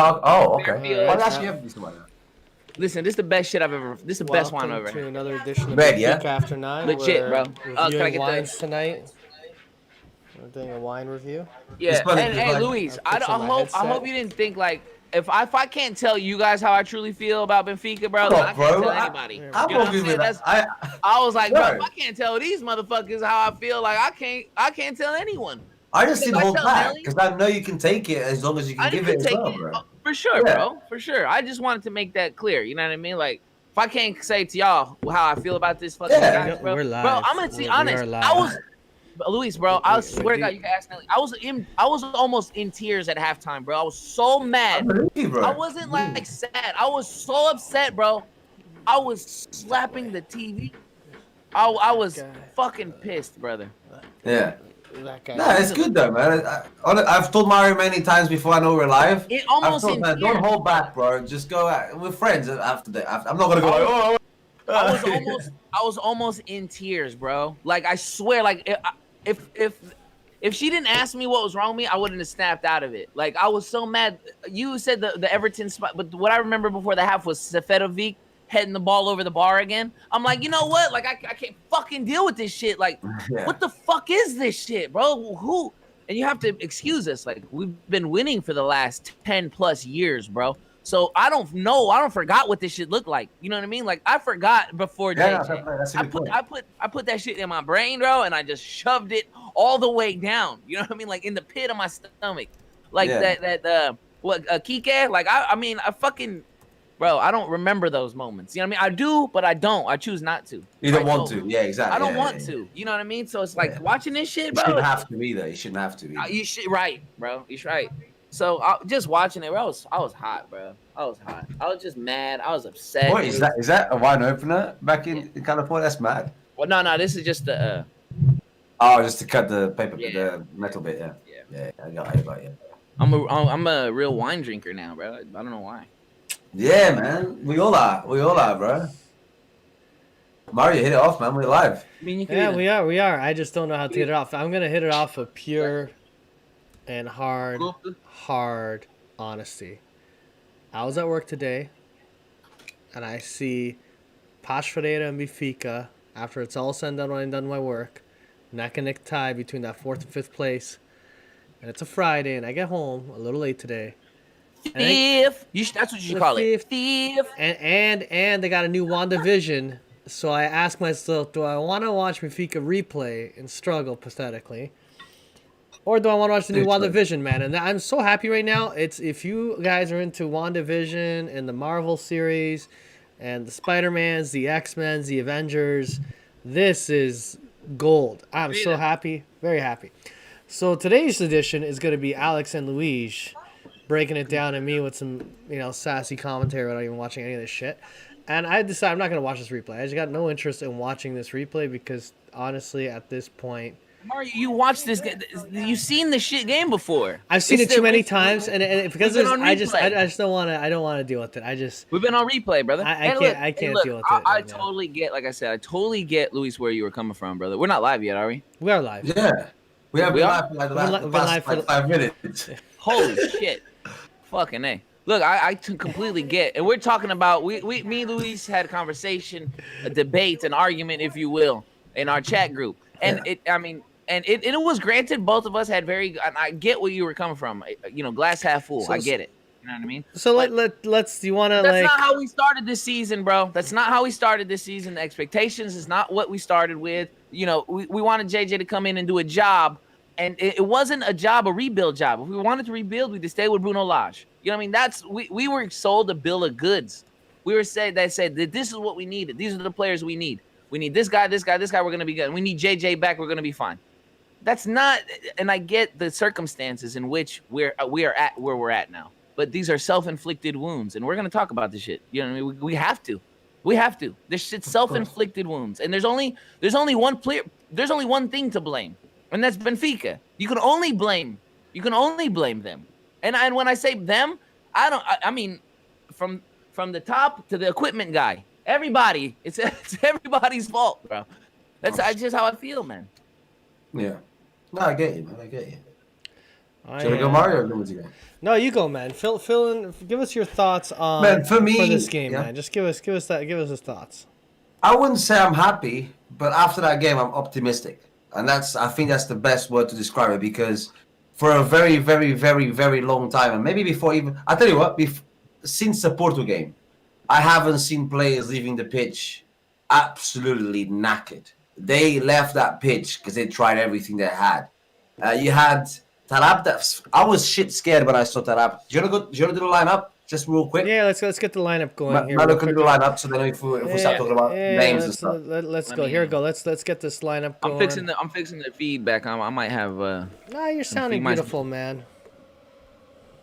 Okay. Fairfield. Oh, actually, you have decent one. Listen, this is the best shit I've ever. This is the best wine I've ever to had. another edition of Red, Big yeah? Geek After 9. Legit, We're bro. Can I reviewing get wines tonight. We're doing a wine review. Yeah, and hey, like, Luis, I'm fixing my I headset. hope you didn't think like if I can't tell you guys how I truly feel about Benfica, bro, then I can't bro. tell anybody. I'm You know what I'm okay saying? with that. I was like, bro, Right. if I can't tell these motherfuckers how I feel, like I can't tell anyone. I just If didn't I hold tell back Nelly- because I know you can take it as long as you can I give can it as take well, it bro. for sure, bro, for sure. I just wanted to make that clear. You know what I mean? Like, if I can't say to y'all how I feel about this fucking Yeah. guy, bro, We're live. bro, I'm gonna be honest. I was, Luis, bro. I swear to God, you can ask Nelly. I was almost in tears at halftime, bro. I was so mad. I believe you, bro. I wasn't like sad. I was so upset, bro. I was slapping the TV. I was fucking pissed, brother. Yeah. That guy. Nah, it's good though, man. I've told Mario many times before. I know we're live. It almost I've told in man, tears. don't hold back, bro. Just go out. We're friends after that. I'm not gonna go. I was almost in tears, bro. Like I swear, like if she didn't ask me what was wrong with me, I wouldn't have snapped out of it. Like I was so mad. You said the Everton spot, but what I remember before the half was Seferovic heading the ball over the bar again. I'm like, you know what? Like I can't fucking deal with this shit. Like, what the fuck is this shit, bro? Who? And you have to excuse us. Like we've been winning for the last 10 plus years, bro. So I don't know. I don't forgot what this shit looked like. You know what I mean? Like I forgot before JJ. That's a good point. I put that shit in my brain, bro, and I just shoved it all the way down. You know what I mean? Like in the pit of my stomach. Like Kike? Like I mean, I fucking bro, I don't remember those moments. You know what I mean? I do, but I don't. I choose not to. You don't want to. Yeah, exactly. I don't want to. You know what I mean? So it's like watching this shit, bro. You shouldn't have to either. You shouldn't have to. You should right, bro. You should right. So just watching it, bro, I was hot, bro. I was hot. I was just mad. I was upset. What is that? Is that a wine opener back in California? That's mad. Well, no. This is just the. Oh, just to cut the paper, the metal bit. Yeah. I got it. I'm a real wine drinker now, bro. I don't know why. Yeah, man. We all are, bro. Mario, hit it off, man. We're live. I mean, We are. I just don't know how to hit it off. I'm gonna hit it off with pure and hard honesty. I was at work today, and I see Paço Ferreira and Benfica, after it's all said and done when I'm done my work, neck and neck tie between that 4th and 5th place. And it's a Friday, and I get home a little late today. Thief. That's what you should call it. Thief. And they got a new WandaVision. So I ask myself, do I want to watch Benfica replay and struggle pathetically? Or do I want to watch the new WandaVision, man? And I'm so happy right now. It's if you guys are into WandaVision and the Marvel series and the Spider-Mans, the X-Men's, the Avengers, this is gold. I'm so happy. Very happy. So today's edition is going to be Alex and Luis breaking it down and me with some, sassy commentary without even watching any of this shit. And I decided I'm not going to watch this replay. I just got no interest in watching this replay because, honestly, at this point... Mario, you watched this game. You've seen the shit game before. I've seen it too many times, and because I just don't want to. I don't want to deal with it. We've been on replay, brother. I can't deal with it. I totally get, like I said, I totally get, Luis, where you were coming from, brother. We're not live yet, are we? We are live. Yeah, we have been live for the last 5 minutes. Holy shit, fucking A. Look, I completely get, and we're talking about me and Luis had a conversation, a debate, an argument, if you will, in our chat group, and it was granted both of us had and I get where you were coming from, glass half full. I get it. You know what I mean? So let's. Do you want to? That's not how we started this season, bro. That's not how we started this season. The expectations is not what we started with. We wanted JJ to come in and do a job. And it wasn't a rebuild job. If we wanted to rebuild, we'd stay with Bruno Lage. You know what I mean? We were sold a bill of goods. They said that this is what we needed. These are the players we need. We need this guy, we're going to be good. We need JJ back, we're going to be fine. That's not, and I get the circumstances in which we are at where we're at now. But these are self-inflicted wounds, and we're going to talk about this shit. You know what I mean? We have to. We have to. This shit's self-inflicted wounds. And there's only one player, there's only one thing to blame. And that's Benfica. You can only blame them. And when I say them, I mean from the top to the equipment guy. Everybody, it's everybody's fault, bro. That's just how I feel, man. Yeah. No, I get you, man. I get you. Should I go Mario or Luigi? No, you go, man. Fill in. Give us your thoughts on Man, for me, this game, yeah. man. Just give us his thoughts. I wouldn't say I'm happy, but after that game, I'm optimistic, and I think that's the best word to describe it, because for a very, very, very, very long time, and maybe before even, I tell you what, since the Porto game, I haven't seen players leaving the pitch absolutely knackered. They left that pitch because they tried everything they had. You had Tarap. I was shit scared when I saw Tarap. Do you want to do the lineup just real quick? Yeah, let's get the lineup going here. Look at the lineup, so then if we start talking about names and stuff. Let's go. Here we go. Let's get this lineup going. I'm fixing the feedback. I might have. Nah, you're sounding beautiful, man.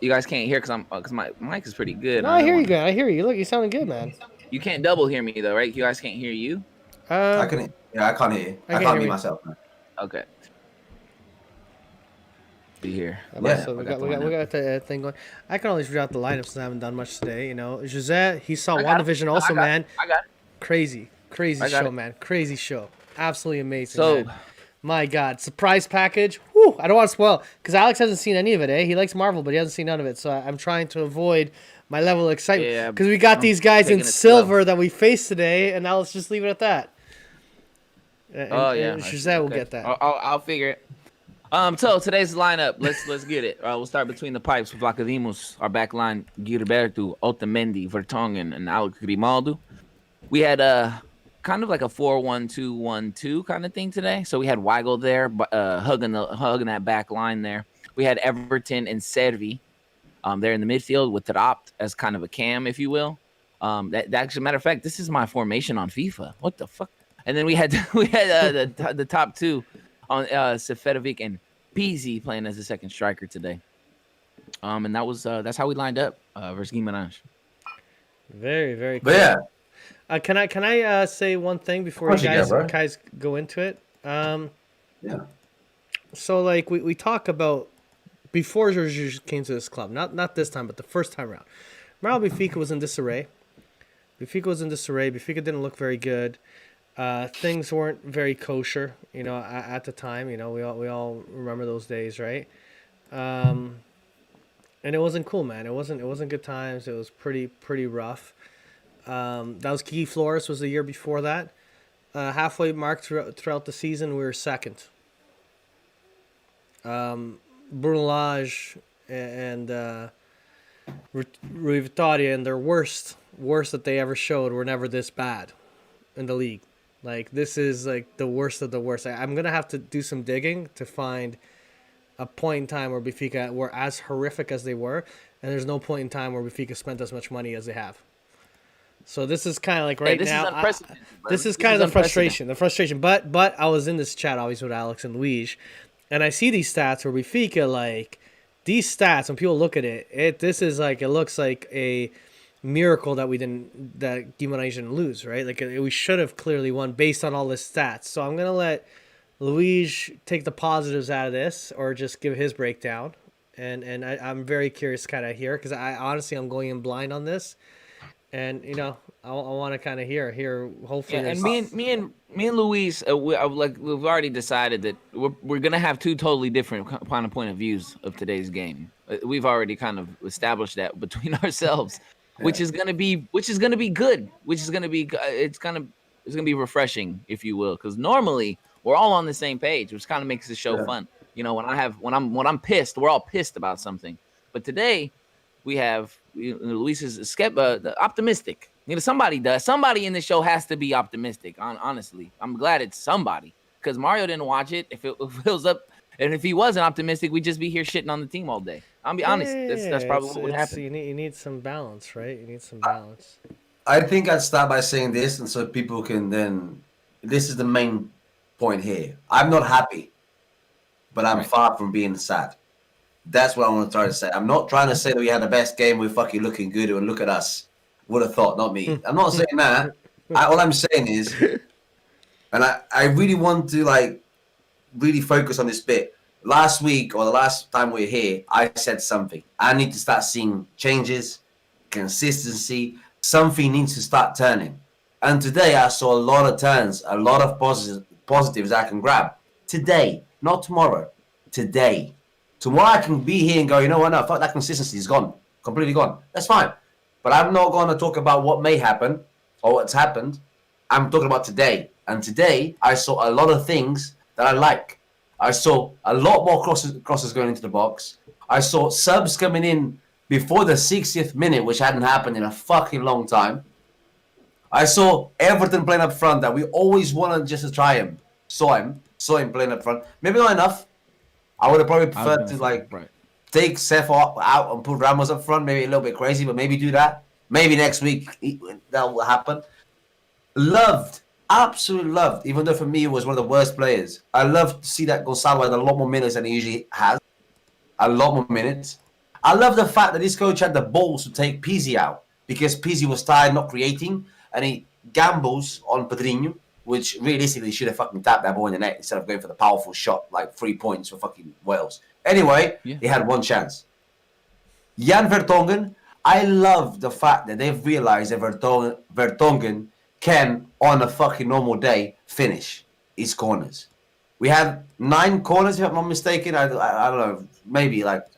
You guys can't hear because my mic is pretty good. No, I hear you, guy. I hear you. Look, you sounding good, man. You can't double hear me though, right? You guys can't hear you. I can. Yeah, I can't hear you. I can't hear myself. Man. Okay. Be here. Yeah, so we got the thing going. I can always read out the lineup since I haven't done much today. You know, Jose, he saw WandaVision also, man. I got it. Crazy show, man. Crazy show. Absolutely amazing. So, man. My God, surprise package. Whew, I don't want to spoil because Alex hasn't seen any of it. He likes Marvel, but he hasn't seen none of it. So I'm trying to avoid my level of excitement because we got these guys in silver that we faced today, and now let's just leave it at that. Jose will get that. I'll figure it. So today's lineup, let's get it. We'll start between the pipes with Lacadimos, our back line, Gilberto, Otamendi, Vertonghen, and Alex Grimaldo. We had kind of like a 4-1-2-1-2 kind of thing today. So we had Weigl there, hugging that back line there. We had Everton and Servi there in the midfield with Trapt as kind of a cam, if you will. That actually, matter of fact, this is my formation on FIFA. What the fuck? And then we had the top two on Seferovic and Pizzi playing as the second striker today. And that's how we lined up versus Guimarães. Very, very cool. But yeah. Can I say one thing before you guys go into it? Yeah. So like we talk about before Jorge came to this club, not this time, but the first time around. Remember Benfica was in disarray. Benfica didn't look very good. Things weren't very kosher, you know, at the time. You know, we all remember those days, right? And it wasn't cool, man. It wasn't good times. It was pretty rough. That was Kiki Flores was the year before that. Halfway mark throughout the season, we were second. Bruno Lage and Rui Vitória, and their worst that they ever showed were never this bad in the league. Like, this is like the worst of the worst. I'm gonna have to do some digging to find a point in time where Benfica were as horrific as they were, and there's no point in time where Benfica spent as much money as they have. So this is kind of like now. This is kind of the frustration. But I was in this chat always with Alex and Luigi, and I see these stats where Benfica, like these stats, when people look at it looks like a miracle that Guimarães didn't lose, right? Like we should have clearly won based on all this stats. So I'm gonna let Luigi take the positives out of this, or just give his breakdown, and I'm very curious to kind of hear, because I'm going in blind on this. And you know, I want to kind of hear. Hopefully, and me and Luis, we've already decided that we're gonna have two totally different point of views of today's game. We've already kind of established that between ourselves, which is gonna be good. It's gonna be refreshing, if you will, because normally we're all on the same page, which kind of makes the show fun. You know, when I'm pissed, we're all pissed about something. But today, we have Luis is optimistic. You know, somebody in the show has to be optimistic. Honestly, I'm glad it's somebody, because Mario didn't watch it. If it was up, and if he wasn't optimistic, we'd just be here shitting on the team all day. I'll be honest. That's probably what would happen. You need some balance, right? You need some balance. I think I'd start by saying this, and so people can then. This is the main point here. I'm not happy, but I'm far from being sad. That's what I want to try to say. I'm not trying to say that we had the best game. We're fucking looking good, and look at us. Would have thought, not me. I'm not saying that. All I'm saying is, and I really want to really focus on this bit. Last week, or the last time we were here, I said something. I need to start seeing changes, consistency. Something needs to start turning. And today I saw a lot of turns, a lot of positives I can grab. Today, not tomorrow. Today. Tomorrow I can be here and go, you know what, no, fuck that consistency is gone. Completely gone. That's fine. But I'm not going to talk about what may happen or what's happened. I'm talking about today. And today I saw a lot of things that I like. I saw a lot more crosses going into the box. I saw subs coming in before the 60th minute, which hadn't happened in a fucking long time. I saw Everton playing up front that we always wanted just to try him. Saw him playing up front. Maybe not enough. I would have probably preferred to take Seth out and put Ramos up front. Maybe a little bit crazy, but maybe do that. Maybe next week that will happen. Absolutely loved. Even though for me it was one of the worst players. I love to see that Gonzalo had a lot more minutes than he usually has. A lot more minutes. I love the fact that this coach had the balls to take Pizzi out because Pizzi was tired, not creating, and he gambles on Pedrinho, which realistically should have fucking tapped that ball in the net instead of going for the powerful shot, like 3 points for fucking Wales. Anyway, He had one chance. Jan Vertonghen, I love the fact that they've realized that Vertonghen can, on a fucking normal day, finish his corners. We had 9 corners, if I'm not mistaken. I don't know, maybe that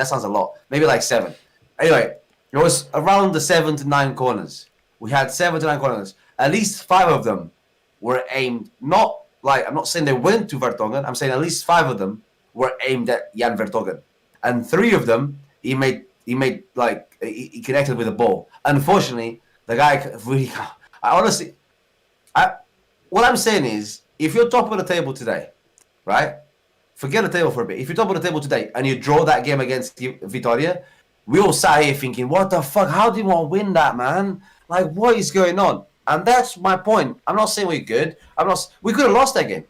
sounds a lot. Maybe 7. Anyway, it was around the 7 to 9 corners. We had 7 to 9 corners. At least 5 of them were aimed, I'm not saying they went to Vertonghen. I'm saying at least 5 of them were aimed at Jan Vertonghen. And 3 of them, he connected with the ball. Unfortunately, the guy really, what I'm saying is, if you're top of the table today, right? Forget the table for a bit. If you're top of the table today and you draw that game against Vitória, we all sat here thinking, what the fuck? How do you want to win that, man? Like, what is going on? And that's my point. I'm not saying we're good. We could have lost that game.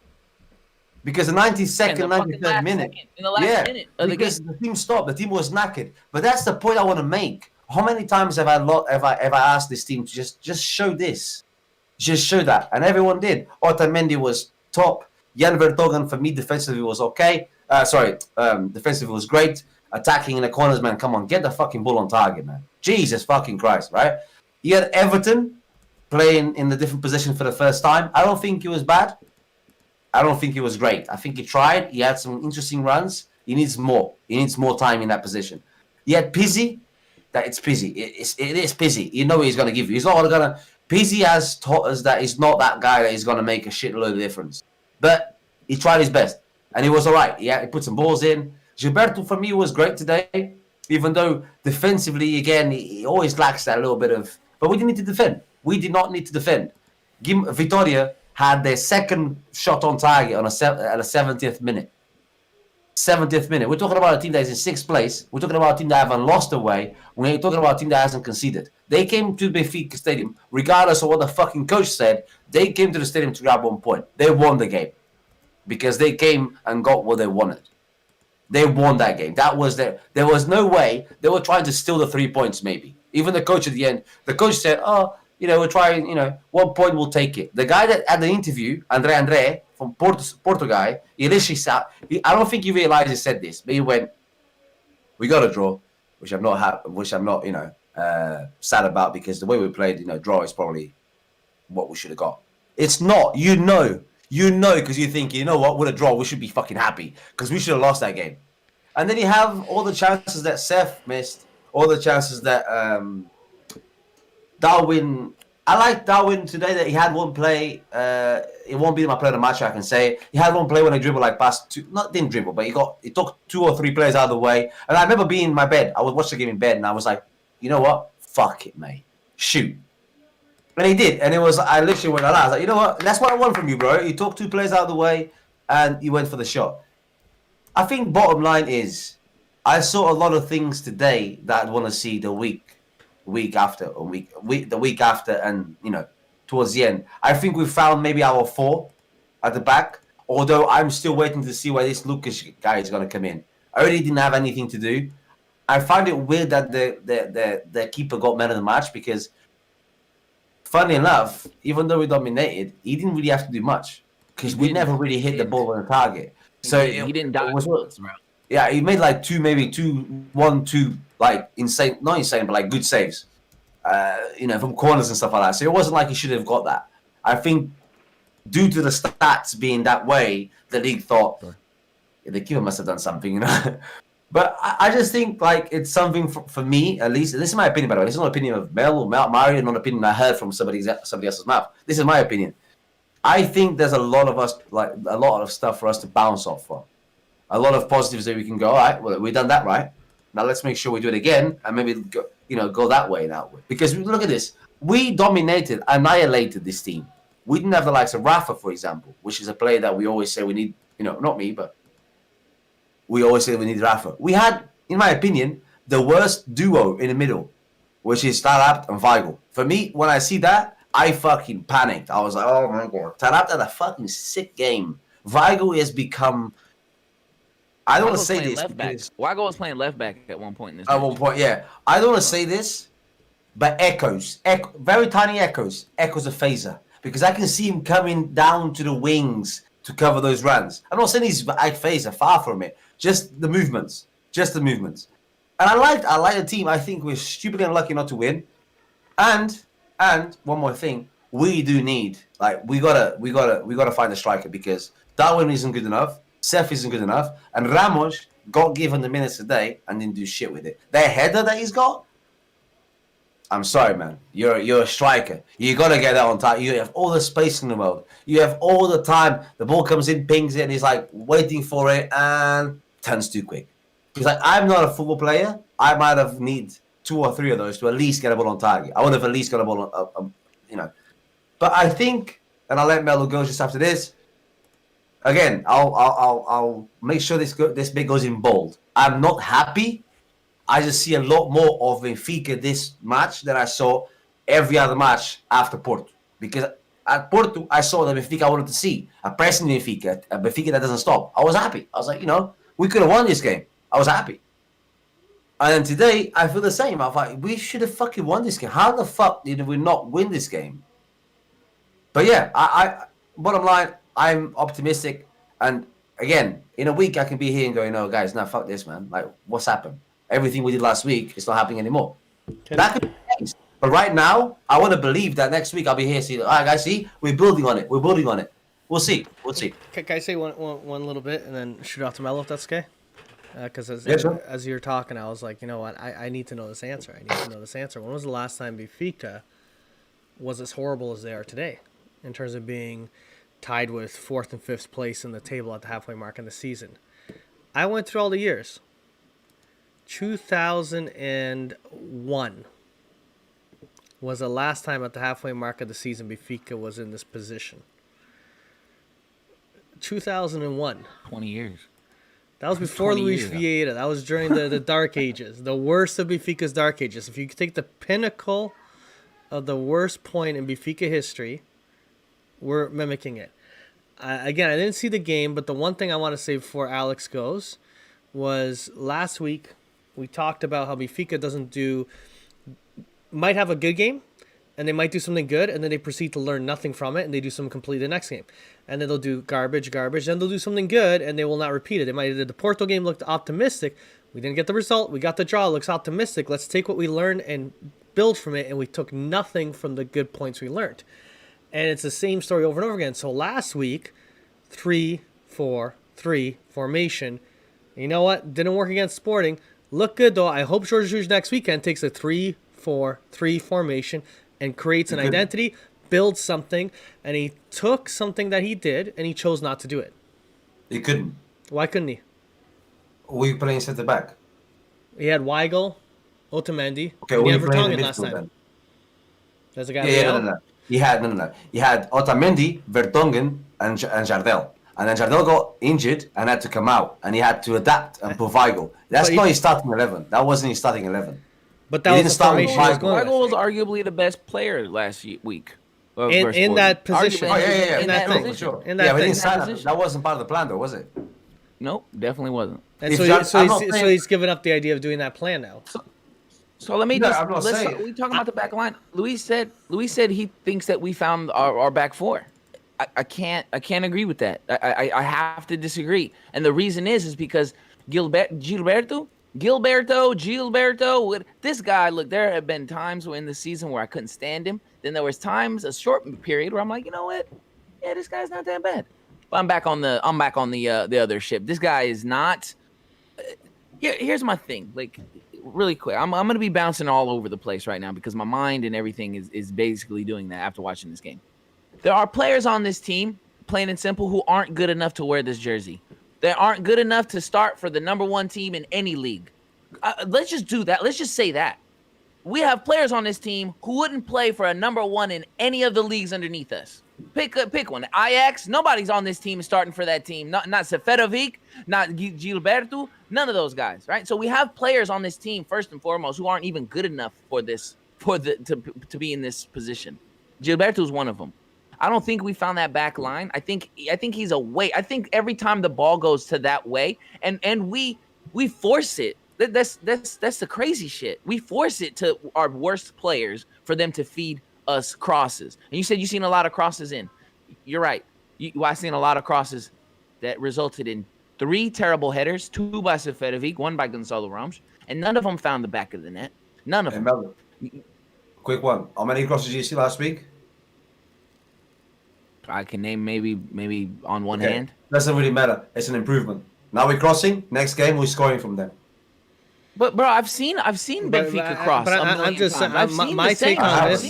Because the 92nd, 93rd minute. In the last minute of the game. Because the team stopped. The team was knackered. But that's the point I want to make. How many times have I asked this team to just show this? Just show that. And everyone did. Otamendi was top. Jan Vertonghen, for me, defensively was okay. Defensively was great. Attacking in the corners, man. Come on, get the fucking ball on target, man. Jesus fucking Christ, right? You had Everton playing in the different position for the first time. I don't think it was bad. I don't think it was great. I think he tried. He had some interesting runs. He needs more. He needs more time in that position. You had Pizzi. It's Pizzi. It is Pizzi. You know what he's going to give you. He's not going to... Pizzi has taught us that he's not that guy that is going to make a shitload of difference. But he tried his best. And he was all right. He put some balls in. Gilberto, for me, was great today. Even though defensively, again, he always lacks that little bit of... But we didn't need to defend. We did not need to defend. Vitória had their second shot on target at a 70th minute. 70th minute. We're talking about a team that is in 6th place. We're talking about a team that haven't lost away. We're talking about a team that hasn't conceded. They came to Benfica Stadium, regardless of what the fucking coach said, they came to the stadium to grab 1 point. They won the game. Because they came and got what they wanted. They won that game. That was there was no way they were trying to steal the 3 points, maybe. Even the coach at the end, the coach said, we're trying, 1 point, we'll take it. The guy that had the interview, André from Portugal, he literally said, I don't think he realized he said this, but he went, we got a draw, which I'm not, sad about because the way we played, draw is probably what we should have got. It's not, because you think, you know what, with a draw, we should be fucking happy because we should have lost that game. And then you have all the chances that Seth missed, all the chances that Darwin. I like Darwin today that he had one play. It won't be my player of the match, I can say. He had one play when he dribbled past two. Didn't dribble, but he took 2 or 3 players out of the way. And I remember being in my bed. I was watching the game in bed, and I was like, you know what? Fuck it, mate. Shoot. And he did. And I literally went like that. I was like, you know what? That's what I want from you, bro. You took 2 players out of the way, and you went for the shot. I think bottom line is, I saw a lot of things today that I'd want to see the week after, and towards the end. I think we found maybe our 4 at the back. Although I'm still waiting to see where this Lucas guy is going to come in. I already didn't have anything to do. I find it weird that the keeper got man of the match because, funny enough, even though we dominated, he didn't really have to do much because we never really hit the ball on the target. So he didn't die. Yeah, he made 2, insane, not insane, but good saves, from corners and stuff like that. So it wasn't like he should have got that. I think due to the stats being that way, the league thought the keeper must have done something, But I just think like it's something for me at least. And this is my opinion, by the way. This is not an opinion of Mel or Mario, not an opinion I heard from somebody else's mouth. This is my opinion. I think there's a lot of stuff for us to bounce off from. A lot of positives that we can go. All right, well, we've done that right. Now let's make sure we do it again, and maybe go that way now. Because look at this, we annihilated this team. We didn't have the likes of Rafa, for example, which is a player that we always say we need. Not me, but we always say we need Rafa. We had, in my opinion, the worst duo in the middle, which is Taarabt and Weigl. For me, when I see that, I fucking panicked. I was like, oh my god, Taarabt had a fucking sick game. Weigl has become. I don't want to say this. Weigl was playing left back at one point in this. At one point, yeah. I don't want to say this, but very tiny echoes of Phaser, because I can see him coming down to the wings to cover those runs. I'm not saying he's like Phaser, far from it. Just the movements. And I like the team. I think we're stupidly unlucky not to win. And one more thing, we do need we gotta find a striker, because Darwin isn't good enough. Seth isn't good enough, and Ramos got given the minutes today and didn't do shit with it. That header that he's got, I'm sorry, man. You're a striker. You gotta get that on time. You have all the space in the world. You have all the time. The ball comes in, pings it, and he's like waiting for it and turns too quick. He's like, I'm not a football player. I might have need 2 or 3 of those to at least get a ball on target. I would have at least got a ball on, But I think, and I'll let Melo go just after this. Again, I'll make sure this bit goes in bold. I'm not happy. I just see a lot more of Benfica this match than I saw every other match after Porto. Because at Porto, I saw the Benfica I wanted to see. A pressing Benfica, a Benfica that doesn't stop. I was happy. I was like, we could have won this game. I was happy. And then today, I feel the same. I was like, we should have fucking won this game. How the fuck did we not win this game? But yeah, I bottom line, I'm optimistic, and again, in a week I can be here and go, no, guys, no, fuck this, man. Like, what's happened? Everything we did last week is not happening anymore. That could be the case. But right now, I want to believe that next week I'll be here. See, all right, guys, see, we're building on it. We'll see. Can I say one little bit and then shoot off to Melo if that's okay? Because as you were talking, I was like, you know what? I need to know this answer. When was the last time Benfica was as horrible as they are today, in terms of being tied with 4th and 5th place in the table at the halfway mark in the season? I went through all the years. 2001 was the last time at the halfway mark of the season Benfica was in this position. 2001. 20 years. That was before Luis Vieira. That was during the dark ages. The worst of Benfica's dark ages. If you could take the pinnacle of the worst point in Benfica history, we're mimicking it. Again, I didn't see the game, but the one thing I want to say before Alex goes was last week we talked about how Benfica might have a good game, and they might do something good, and then they proceed to learn nothing from it, and they do something completely the next game. And then they'll do garbage, then they'll do something good, and they will not repeat it. The Porto game looked optimistic. We didn't get the result. We got the draw. It looks optimistic. Let's take what we learned and build from it, and we took nothing from the good points we learned. And it's the same story over and over again. So last week, 3-4-3 formation. You know what? Didn't work against Sporting. Look good, though. I hope Jorge Jesus next weekend takes a 3-4-3 formation and creates an identity, builds something, and he took something that he did, and he chose not to do it. He couldn't. Why couldn't he? We playing centre back. He had Weigl, Otamendi, okay, and he had we playing Vertonghen last time. Then. There's a guy. No. He had Otamendi, Vertonghen, and Jardel. And then Jardel got injured and had to come out, and he had to adapt and put Weigl. That's not his starting 11. That wasn't his starting 11. But that was the formation he was going with. Weigl was arguably the best player last week. In that position. In that position. Sure. That wasn't part of the plan, though, was it? Nope, definitely wasn't. And so he's given up the idea of doing that plan now. So let me we talking about the back line. Luis said he thinks that we found our back four. I can't agree with that. I have to disagree. And the reason is because Gilberto, this guy, look, there have been times in the season where I couldn't stand him. Then there was times, a short period, where I'm like, you know what? Yeah, this guy's not that bad. But I'm back on the other ship. This guy is not. Here's my thing. Like, really quick, I'm gonna be bouncing all over the place right now because my mind and everything is basically doing that after watching this game. There are players on this team, plain and simple, who aren't good enough to wear this jersey. They aren't good enough to start for the number one team in any league. Let's just do that. Let's just say that. We have players on this team who wouldn't play for a number one in any of the leagues underneath us. Pick one. Ajax, nobody's on this team starting for that team. Not Seferovic, not Gilberto, none of those guys, right? So we have players on this team, first and foremost, who aren't even good enough to be in this position. Gilberto's one of them. I don't think we found that back line. I think he's away. I think every time the ball goes to that way, and we force it. That's the crazy shit. We force it to our worst players for them to feed us crosses. And you said you've seen a lot of crosses in. You're right. I've seen a lot of crosses that resulted in 3 terrible headers, 2 by Seferovic, 1 by Gonçalo Ramos, and none of them found the back of the net. None of them. Melvin, quick one. How many crosses did you see last week? I can name maybe on one hand. Doesn't really matter. It's an improvement. Now we're crossing. Next game we're scoring from them. But bro, I've seen Benfica cross. I'm just saying, my take I on haven't.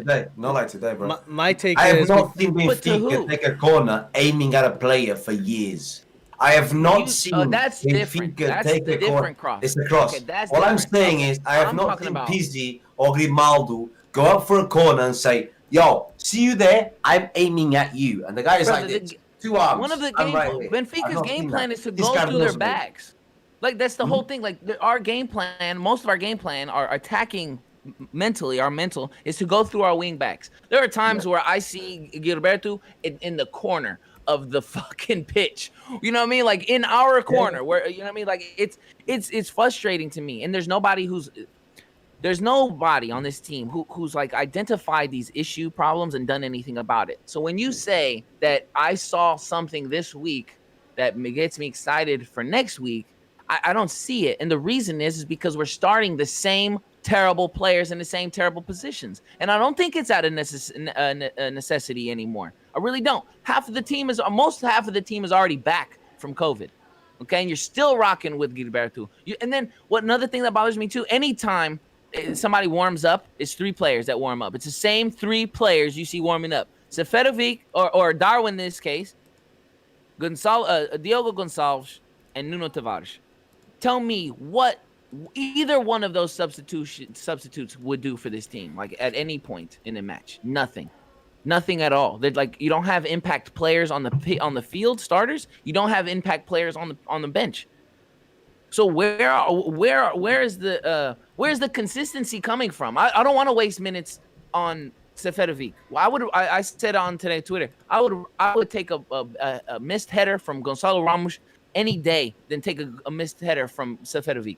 this. Not like today, bro. My take I have is not seen But to who? Benfica take a corner aiming at a player for years. I have not seen that's different. Benfica That's take the a corner. different cross. It's a cross. Okay, that's What I'm different. saying is, I have I'm not talking seen about- Pizzi or Grimaldo go up for a corner and say, "Yo, see you there? I'm aiming at you." And the guy is Brother, like this, 2 arms. One of the I'm game right here. I've Benfica's not game seen plan that. is to This go guy through their knows me. backs. Like that's the whole thing. Like our game plan, most of our game plan, our attacking mentally, our mental is to go through our wing backs. There are times where I see Gilberto in the corner of the fucking pitch. You know what I mean? Like in our corner, where you know what I mean? Like it's frustrating to me. And there's nobody on this team who's like identified these issue problems and done anything about it. So when you say that I saw something this week that gets me excited for next week, I don't see it. And the reason is because we're starting the same terrible players in the same terrible positions. And I don't think it's out of necessity anymore. I really don't. Half of the team is already back from COVID. Okay, and you're still rocking with Gilberto. And then another thing that bothers me too, anytime somebody warms up, it's 3 players that warm up. It's the same 3 players you see warming up. Seferovic or Darwin in this case, Diogo Gonçalves, and Nuno Tavares. Tell me what either one of those substitutes would do for this team, like at any point in a match. Nothing at all. They're like, you don't have impact players on the field, starters. You don't have impact players on the bench. So where is the consistency coming from? I don't want to waste minutes on Seferovic. I said on today's Twitter, I would take a missed header from Gonçalo Ramos any day than take a missed header from Seferovic.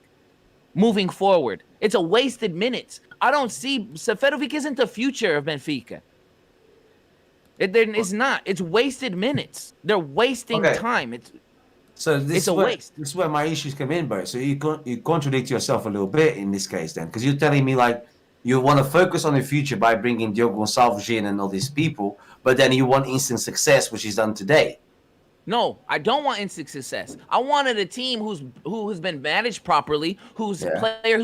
Moving forward, it's a wasted minutes. I don't see Seferovic isn't the future of Benfica. It's not. It's wasted minutes. They're wasting time. It's a waste. This is where my issues come in, bro. So you contradict yourself a little bit in this case, then, because you're telling me like you want to focus on the future by bringing Diogo Gonçalves in and all these people, but then you want instant success, which is done today. No, I don't want instant success. I wanted a team who has been managed properly, whose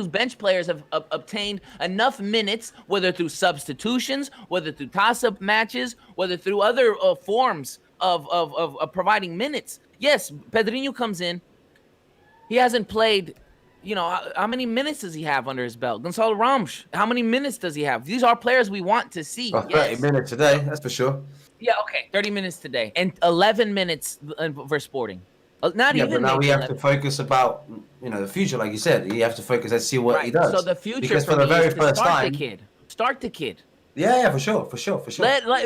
bench players have obtained enough minutes, whether through substitutions, whether through toss-up matches, whether through other forms of providing minutes. Yes, Pedrinho comes in. He hasn't played. You know, how many minutes does he have under his belt? Gonçalo Ramos, how many minutes does he have? These are players we want to see. 30 minutes today, that's for sure. Yeah, okay, 30 minutes today and 11 minutes for Sporting. Not even. But now we have to focus about the future, like you said. You have to focus and see what he does. So the future because for the me very is to first time, start the kid. Yeah, for sure.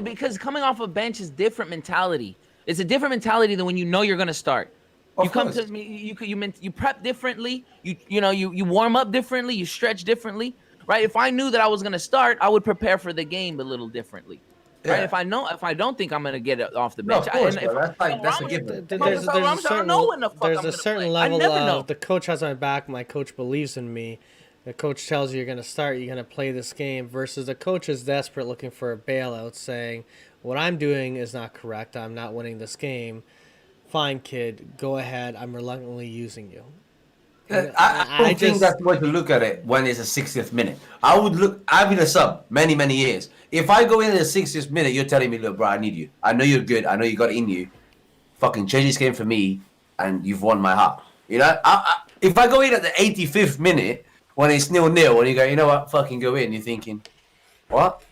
Because coming off a bench is different mentality. It's a different mentality than when you know you're going to start. Of come course. to me. You prep differently. You warm up differently. You stretch differently. Right. If I knew that I was going to start, I would prepare for the game a little differently. Yeah. Right. If I don't think I'm going to get it off the bench, of course, that's a given. There's a certain level of the coach has my back, my coach believes in me. The coach tells you you're going to start, you're going to play this game, versus the coach is desperate looking for a bailout, saying, what I'm doing is not correct. I'm not winning this game. Fine, kid, go ahead. I'm reluctantly using you. I don't think that's the way to look at it when it's a 60th minute. I've been a sub many years. If I go in at the 60th minute, you're telling me, look, bro, I need you. I know you're good. I know you got it in you. Fucking change this game for me, and you've won my heart. You know, if I go in at the 85th minute when it's 0-0, and you go, you know what, fucking go in, you're thinking, what?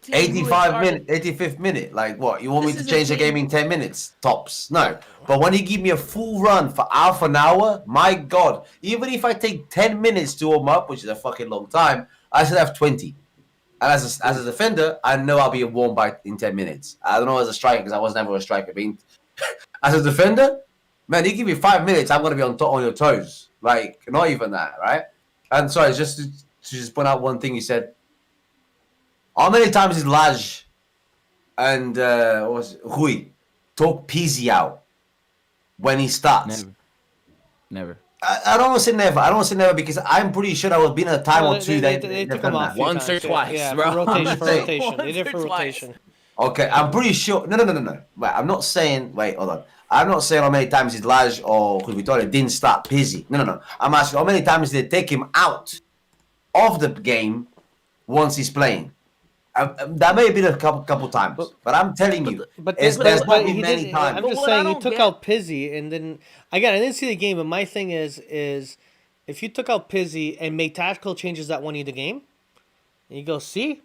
85th minute. Like what? You want me to change the game in 10 minutes tops? No. But when you give me a full run for half an hour, my God, even if I take 10 minutes to warm up, which is a fucking long time, I should have 20. And as a defender, I know I'll be warm in 10 minutes. I don't know as a striker because I was never a striker. As a defender, man, you give me 5 minutes, I'm gonna be on your toes. Like not even that, right? And sorry, just to point out one thing you said. How many times did Laj and Rui talk Pizzi out when he starts? Never. I don't want to say never. I don't want to say never because I'm pretty sure there will be a time or two they took him off once or twice, yeah, bro. For rotation. They did for Once or rotation. Okay, I'm pretty sure. No. Wait, I'm not saying. Wait, hold on. I'm not saying how many times did Laj or Rui Vitória didn't start Pizzi. No. I'm asking how many times did they take him out of the game once he's playing. That may have been a couple times, but I'm telling you, there's not been many times. I'm just saying he took out Pizzi, and then again, I didn't see the game, but my thing is if you took out Pizzi and made tactical changes that won you the game, and you go see,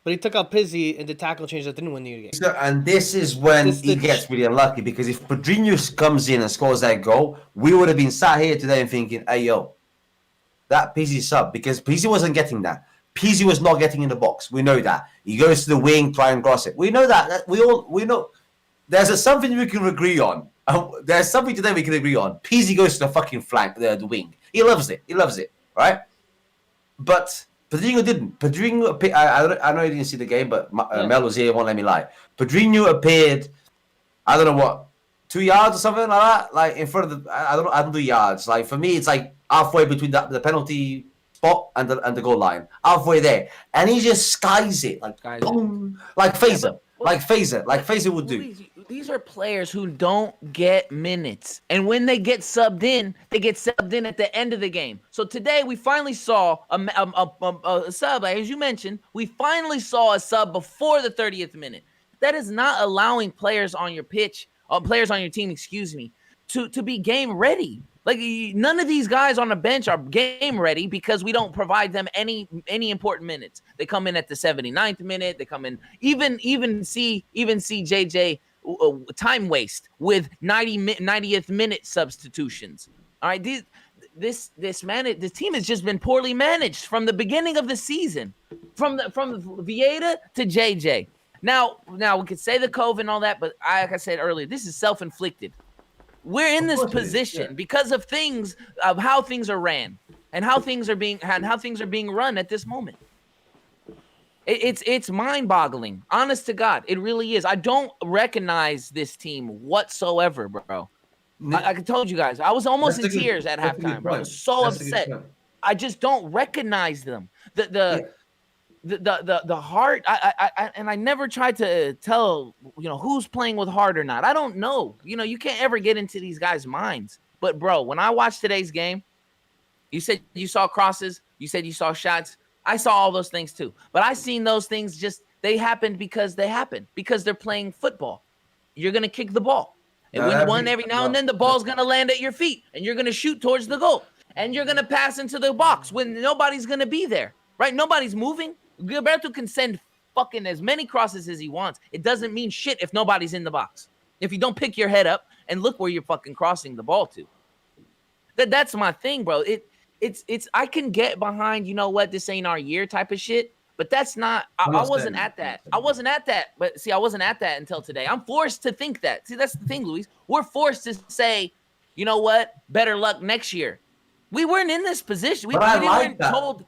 but he took out Pizzi and the tackle changes that didn't win you the game. So, and this is when he gets really unlucky because if Pedrinho comes in and scores that goal, we would have been sat here today and thinking, "Hey yo, that Pizzi sub," because Pizzi wasn't getting that. Pizzi was not getting in the box. We know that. He goes to the wing, try and cross it. We know that. We know. There's something we can agree on. There's something today we can agree on. Pizzi goes to the fucking flank, the wing. He loves it. Right? But Pedrinho didn't. Pedrinho, I know you didn't see the game, but Mel was here, won't let me lie. Pedrinho appeared, I don't know what, 2 yards or something like that? Like in front of the, I don't do yards. Like for me, it's like halfway between the penalty spot and the goal line, halfway there, and he just skies it like boom, like phaser, like phaser would do. These are players who don't get minutes, and when they get subbed in at the end of the game. So today we finally saw a sub, as you mentioned. We finally saw a sub before the 30th minute. That is not allowing players on your team, to be game ready. Like none of these guys on the bench are game ready because we don't provide them any important minutes. They come in at the 79th minute. They come in even see JJ time waste with 90th minute substitutions. All right, this team has just been poorly managed from the beginning of the season, from Vieira to JJ. Now we could say the COVID and all that, but like I said earlier, this is self-inflicted. We're in this position because of how things are ran and how things are being run at this moment. It's mind-boggling, honest to God. It really is. I don't recognize this team whatsoever, bro. I told you guys, I was almost in tears at halftime, bro. I was so upset. I just don't recognize them. The heart. I never tried to tell who's playing with heart or not. I don't know. You can't ever get into these guys' minds. But bro, when I watched today's game, you said you saw crosses. You said you saw shots. I saw all those things too. But I seen those things they happened because they're playing football. You're gonna kick the ball, and every now and then the ball's gonna land at your feet, and you're gonna shoot towards the goal, and you're gonna pass into the box when nobody's gonna be there. Right? Nobody's moving. Gilberto can send fucking as many crosses as he wants. It doesn't mean shit if nobody's in the box. If you don't pick your head up and look where you're fucking crossing the ball to. That's my thing, bro. It's I can get behind, this ain't our year type of shit, but that's not I wasn't at that. I wasn't at that. But see, I wasn't at that until today. I'm forced to think that. See, that's the thing, Luis. We're forced to say, you know what? Better luck next year. We weren't in this position. We weren't told.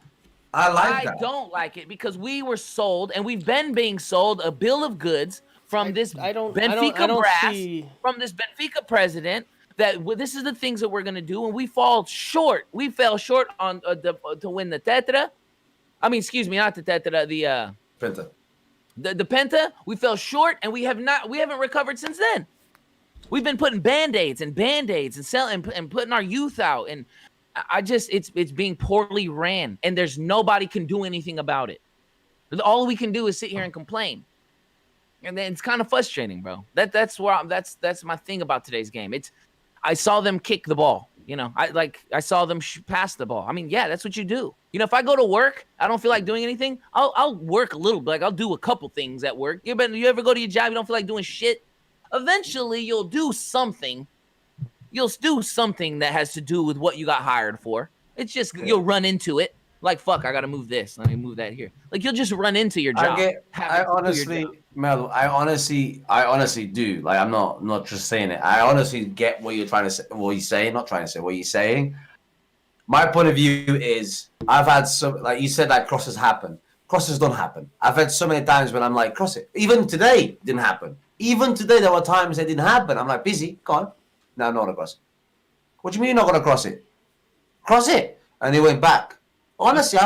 I don't like it because we were sold, and we've been being sold a bill of goods from this Benfica brass, from this Benfica president, that this is the things that we're going to do, and we fall short. We fell short on to win the Tetra. I mean, excuse me, not the Tetra, the Penta. The Penta. We fell short, and we haven't recovered since then. We've been putting band-aids and selling and putting our youth out, and I just it's being poorly ran, and there's nobody can do anything about it. All we can do is sit here and complain, and then it's kind of frustrating, bro. That's my thing about today's game. I saw them kick the ball. You know, I saw them pass the ball. I mean, yeah, that's what you do. You know, if I go to work, I don't feel like doing anything. I'll work a little bit. Like I'll do a couple things at work. You ever go to your job, you don't feel like doing shit? Eventually, you'll do something. You'll do something that has to do with what you got hired for. It's just you'll run into it. Like, fuck, I got to move this. Let me move that here. Like, you'll just run into your job. I honestly, Mel, I honestly do. Like, I'm not just saying it. I honestly get what you're trying to say, what you're saying, not trying to say what you're saying. My point of view is I've had like you said, like crosses happen. Crosses don't happen. I've had so many times when I'm like, cross it. Even today, it didn't happen. Even today, there were times it didn't happen. I'm like, busy, go on. No, I'm not going to cross it. What do you mean you're not going to cross it? Cross it. And he went back. Honestly,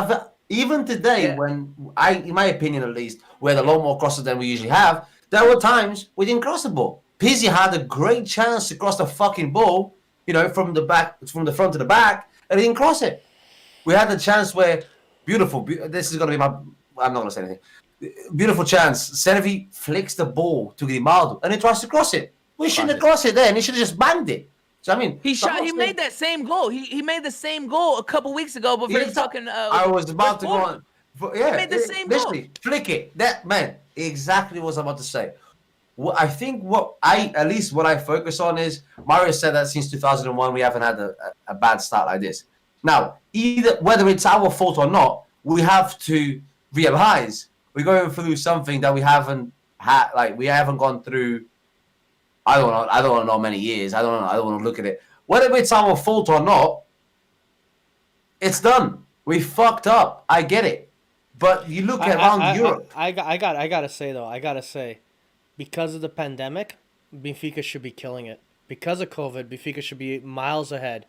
even today, when in my opinion at least, we had a lot more crosses than we usually have, there were times we didn't cross the ball. Pizzi had a great chance to cross the fucking ball, you know, from the front to the back, and he didn't cross it. We had the chance where, this is going to be I'm not going to say anything. Beautiful chance. Senevi flicks the ball to Grimaldo, and he tries to cross it. We shouldn't have crossed it then. He should have just banged it. So, I mean, he made that same goal. He made the same goal a couple weeks ago, but very fucking. I was about to go on. Yeah, he made the same goal. Flick it. That man, exactly what I was about to say. What I think, what I focus on is Mario said that since 2001 we haven't had a bad start like this. Now, whether it's our fault or not, we have to realize we're going through something that we haven't had. Like we haven't gone through. I don't want to know many years. I don't want to look at it. Whether it's our fault or not, it's done. We fucked up. I get it. But you look around Europe. I gotta say, because of the pandemic, Benfica should be killing it. Because of COVID, Benfica should be miles ahead.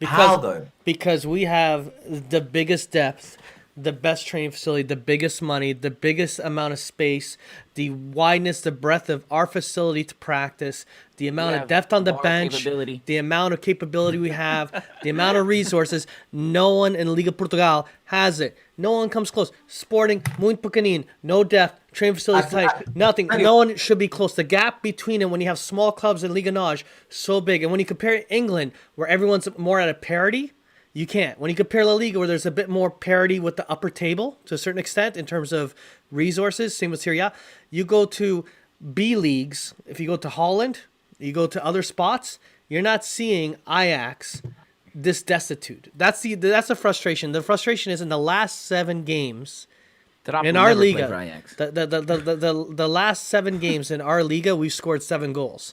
How though? Because we have the biggest depth, the best training facility, the biggest money, the biggest amount of space, the wideness, the breadth of our facility to practice, the amount of depth on the bench, the amount of capability we have, the amount of resources. No one in Liga Portugal has it. No one comes close. Sporting, muito pequenino, no depth, training facilities tight, nothing. No one should be close. The gap between them when you have small clubs in Liga NOS, so big. And when you compare England, where everyone's more at a parity, you can't. When you compare La Liga, where there's a bit more parity with the upper table to a certain extent in terms of resources, same with Serie A, you go to B leagues. If you go to Holland, you go to other spots, you're not seeing Ajax this destitute. That's the frustration. The frustration is in the last 7 games in our Liga. The last 7 games in our Liga, we've scored 7 goals.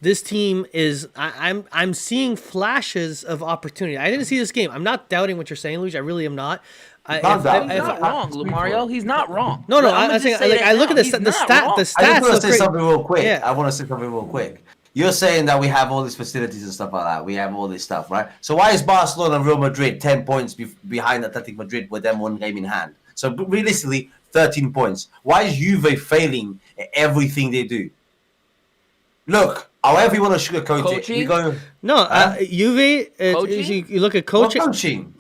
This team is. I'm seeing flashes of opportunity. I didn't see this game. I'm not doubting what you're saying, Luigi. I really am not. He's not wrong, Mario. He's not wrong. No. I'm saying like I look at the stats. I want to say something real quick. Yeah. I want to say something real quick. You're saying that we have all these facilities and stuff like that. We have all this stuff, right? So why is Barcelona and Real Madrid 10 points behind Athletic Madrid with them 1 game in hand? So realistically, 13 points. Why is Juve failing at everything they do? Look, however you want to sugarcoat it, we go. No, Juve. You look at coaching. What coaching?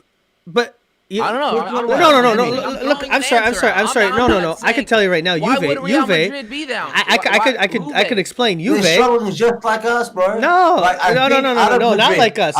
But. I don't know. No. Look, I'm sorry. No. I can tell you right now, Why Juve. would Real Madrid be down? I could explain. Juve. They're struggling just like us, bro. No, not like us.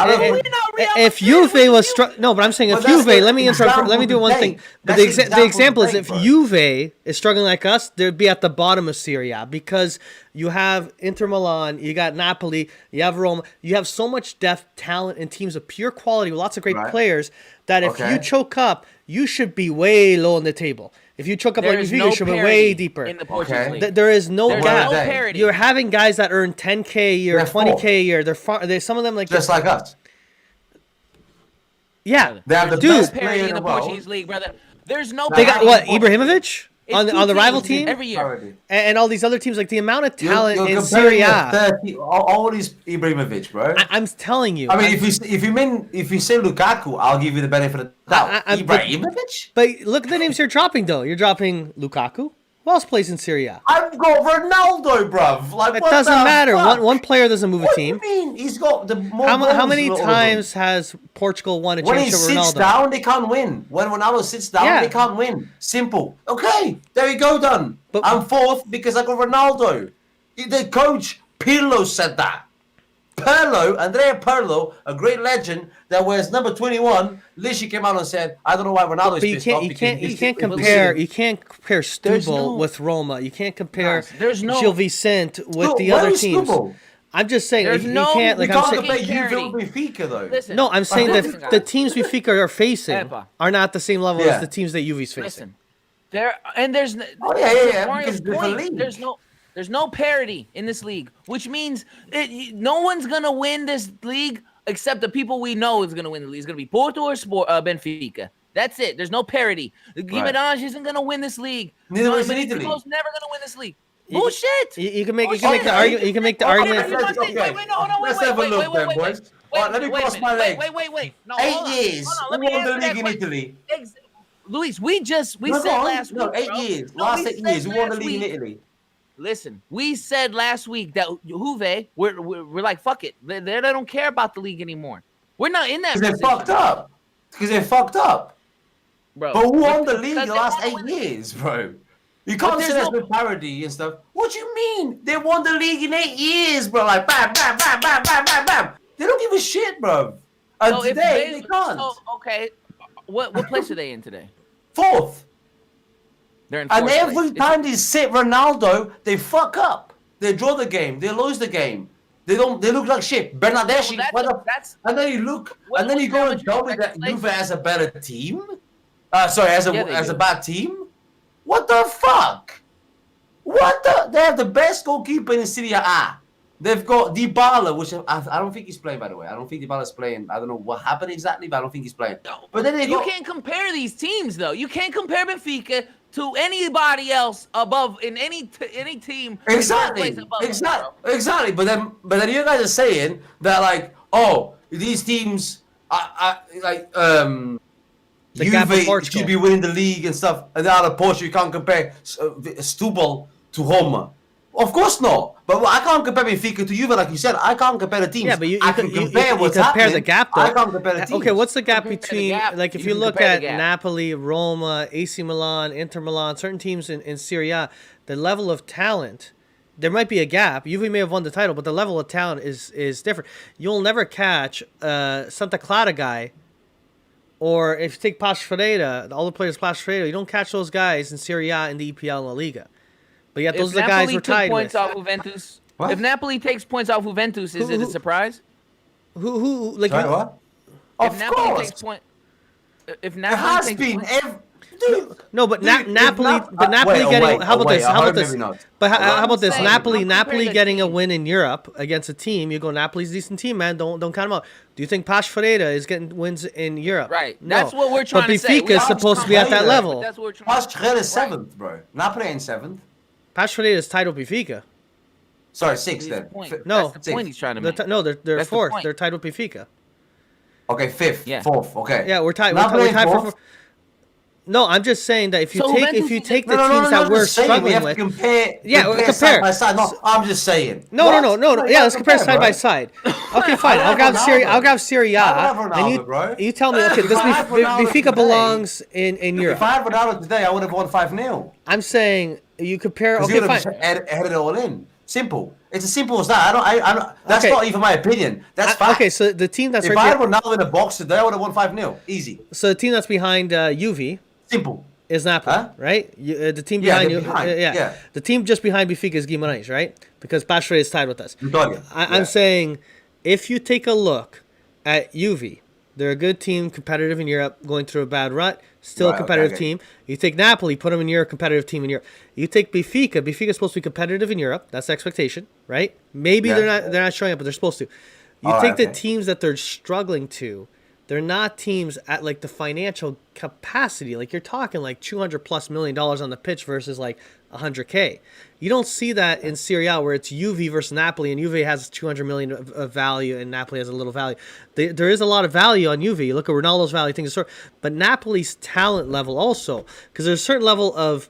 If Juve was no, but I'm saying if Juve. Let me interrupt. Let me do one thing. But the example is if Juve is struggling like us, they'd be at the bottom of Serie A because you have Inter Milan, you got Napoli, you have Roma, you have so much depth, talent, and teams of pure quality with lots of great players that if you choke up, you should be way low on the table. If you choke up like Benfica, you should be way deeper. In the Portuguese league. There is no gap. No parity. You're having guys that earn 10K a year, 20K a year. They're some of them like just like us. Yeah, they have the best parity in the Portuguese league, brother. There's no. They got what Ibrahimovic on the rival team every year, and all these other teams. Like the amount of talent in Serie A. All these Ibrahimovic, bro. I'm telling you. I mean, if you say Lukaku, I'll give you the benefit of the doubt. Ibrahimovic. But look at the names you're dropping, though. You're dropping Lukaku, Who else plays in Serie A? I've got Ronaldo, bruv. Like, It what doesn't the matter. fuck? One player doesn't move a What team. do you mean? He's got the more How goals many than all of them. times has Portugal won a When he championship with sits Ronaldo? down, they can't win. When Ronaldo sits down, Yeah. they can't win. Simple. Okay, there we go, done. But- I'm fourth because I got Ronaldo. The coach Pirlo said that. Andrea Pirlo, a great legend that wears number 21, literally came out and said, "I don't know why Ronaldo is But you pissed can't off." you because can't he you can't it was compare him." you can't compare There's Stubble no- with Roma. You can't compare There's no- Gil Vicente with Stubble- the where other is teams. Stubble? I'm just saying There's you no- can't We like I'm can't saying. compare Fucking Juve with Benfica though. Listen, No, I'm saying listen, that guys. the teams Benfica are facing Epa. are not the same level Yeah. as the teams that Juve's facing. Listen, there's Oh, yeah, Mario's because it's a different point, league. there's no parity in this league, which means no one's gonna win this league except the people we know is gonna win the league. It's gonna be Porto or Benfica. That's it. There's no parity. Guimarães isn't gonna win this league. Neither is in Italy. Benfica's never gonna win this league. Bullshit. You can make Oh, you can make the shit. argument. You can make the Okay, argument. let's- okay. Let's have a look then, boys. Alright, let me cross my legs. Wait. No, 8 hold on. years. Hold on, Who let me won the answer that league in question. Italy? Luis, we No, said go on. last week. No, 8 bro. years. No, Last we 8 said years. Who won the last league in week- Italy? Listen, we said last week that Juve, we're like, fuck it. They don't care about the league anymore. We're not in that Because they're position, fucked up. Because they're fucked up. bro. But who won the league Because the they last wanna 8 win the- years, bro? You can't there's say that's no- been parody and stuff. What do you mean? They won the league in 8 years, bro. Like, bam, bam, bam, bam, bam, bam, bam. They don't give a shit, bro. And So if today, they can't. So, okay, what place are they in today? Fourth. They're in And fourth every place. time they sit Ronaldo, they fuck up. They draw the game. They lose the game. They look like shit. Bernardeschi. Well, what the- that's and then you look, What- and then you what's go Real and tell me Madrid that second place? Juve has a better team. Sorry, as Yeah, they a do. bad team. What the fuck? They have the best goalkeeper in Serie A. They've got Dybala, which I don't think he's playing, by the way. I don't think Dybala's playing. I don't know what happened exactly, but I don't think he's playing. But then they You got, can't compare these teams though. You can't compare Benfica to anybody else above in any team. in first Exactly, place above them, exactly. But then you guys are saying that like, oh, these teams are like The gap of Juve Portugal. should be winning the league and stuff, and the other Portugal you can't compare Stubble to Roma. Of course not. But I can't compare Benfica to Juve, like you said. I can't compare the teams. Yeah, but you I can compare what's compare happening. the gap though. I can't compare the teams. Okay, what's the gap Compare the between gap. like if You you can look compare at the gap. Napoli, Roma, AC Milan, Inter Milan, certain teams in Serie A, the level of talent, there might be a gap. Juve may have won the title, but the level of talent is different. You'll never catch Santa Clara guy, or if you take Paços Ferreira, all the players Paços Ferreira, you don't catch those guys in Serie A and the EPL and La Liga. But yet those If are the guys Napoli we're took tied points with. off Juventus, What? if Napoli takes points off Juventus, is it a Who- surprise? Who like Sorry, you- what? If Of Napoli course. takes point, if It Napoli has takes been. points- No, but Dude, if Napoli, Nap- but Napoli wait, getting. wait, How about wait, this? I How heard about this? maybe not. But Well, how I'm about this? saying, Napoli, I'm Napoli comparing the getting a teams. win in Europe against a team. You go Napoli's a decent team, man. Don't count them out. Do you think Paços Ferreira is getting wins in Europe? Right. No. That's what we're trying but to say. Benfica is supposed to be at that Ferreira. level. That's what we're trying to Paços is 7th, bro. Napoli in 7th. Paços Ferreira is tied with Benfica. Sorry, 6th He's then. the point. No. That's the point he's trying to They're make. no, they're That's the fourth. point. They're tied with Benfica. Okay, 5th, Yeah. 4th. Okay. Yeah, we're tied. Napoli We're in tied for. 4th? No, I'm just saying that if you So take Juventus if you is- take the No, teams that I'm we're just saying, we struggling have with. to compare. Yeah, compare compare. side by side. No, I'm just saying. No, What? no. you Yeah, let's compare side bro. by side. Okay, fine. I I'll grab have Serie. Ronaldo. I'll grab Serie A. I have And Ronaldo, bro. you tell me, okay, this If I have Ronaldo Benfica today- belongs in Europe. If I had Ronaldo today, I would have won 5-0. I'm saying you compare. Because Okay, he would fine. have headed it all in. Simple. It's as simple as that. I don't. That's Okay. not even my opinion. That's fact. Okay, so the team that's If I had right Ronaldo in the box today, I would have won 5-0. Easy. so the team that's behind Juve Simple. is Napoli, Huh? right? The team Yeah, behind they're you, behind, yeah. The team just behind Benfica is Guimarães, right? Because Paços Ferreira is tied with us. Vitória. I'm Yeah. saying if you take a look at Juve, they're a good team, competitive in Europe, going through a bad rut, still a Right, competitive okay. team. You take Napoli, put them in Europe, competitive team in Europe. You take Benfica, Benfica is supposed to be competitive in Europe. That's the expectation, right? Maybe Yeah. they're not showing up, but they're supposed to. You All take right, the okay. teams that they're struggling to. They're not teams at like the financial capacity. Like you're talking like $200+ million on the pitch versus like 100K. You don't see that in Serie A where it's Juve versus Napoli, and Juve has 200 million of value and Napoli has a little value. There is a lot of value on Juve. You look at Ronaldo's value, things of sort. But Napoli's talent level also, because there's a certain level of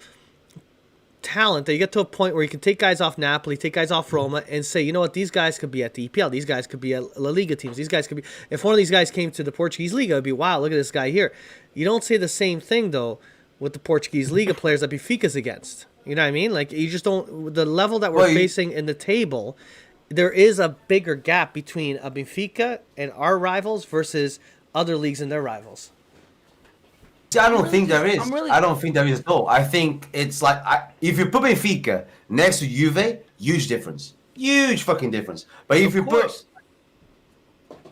talent that you get to a point where you can take guys off Napoli, take guys off Roma, and say, you know what, these guys could be at the EPL, these guys could be at La Liga teams, these guys could be. If one of these guys came to the Portuguese Liga, it'd be, wow, look at this guy here. You don't say the same thing though with the Portuguese Liga players that Benfica's against. You know what I mean? Like, you just don't. The level that we're facing in the table, there is a bigger gap between a Benfica and our rivals versus other leagues and their rivals. See, I don't think there is. I don't think there is at all. I think it's like if you put Benfica next to Juve, huge difference, huge fucking difference. But if you put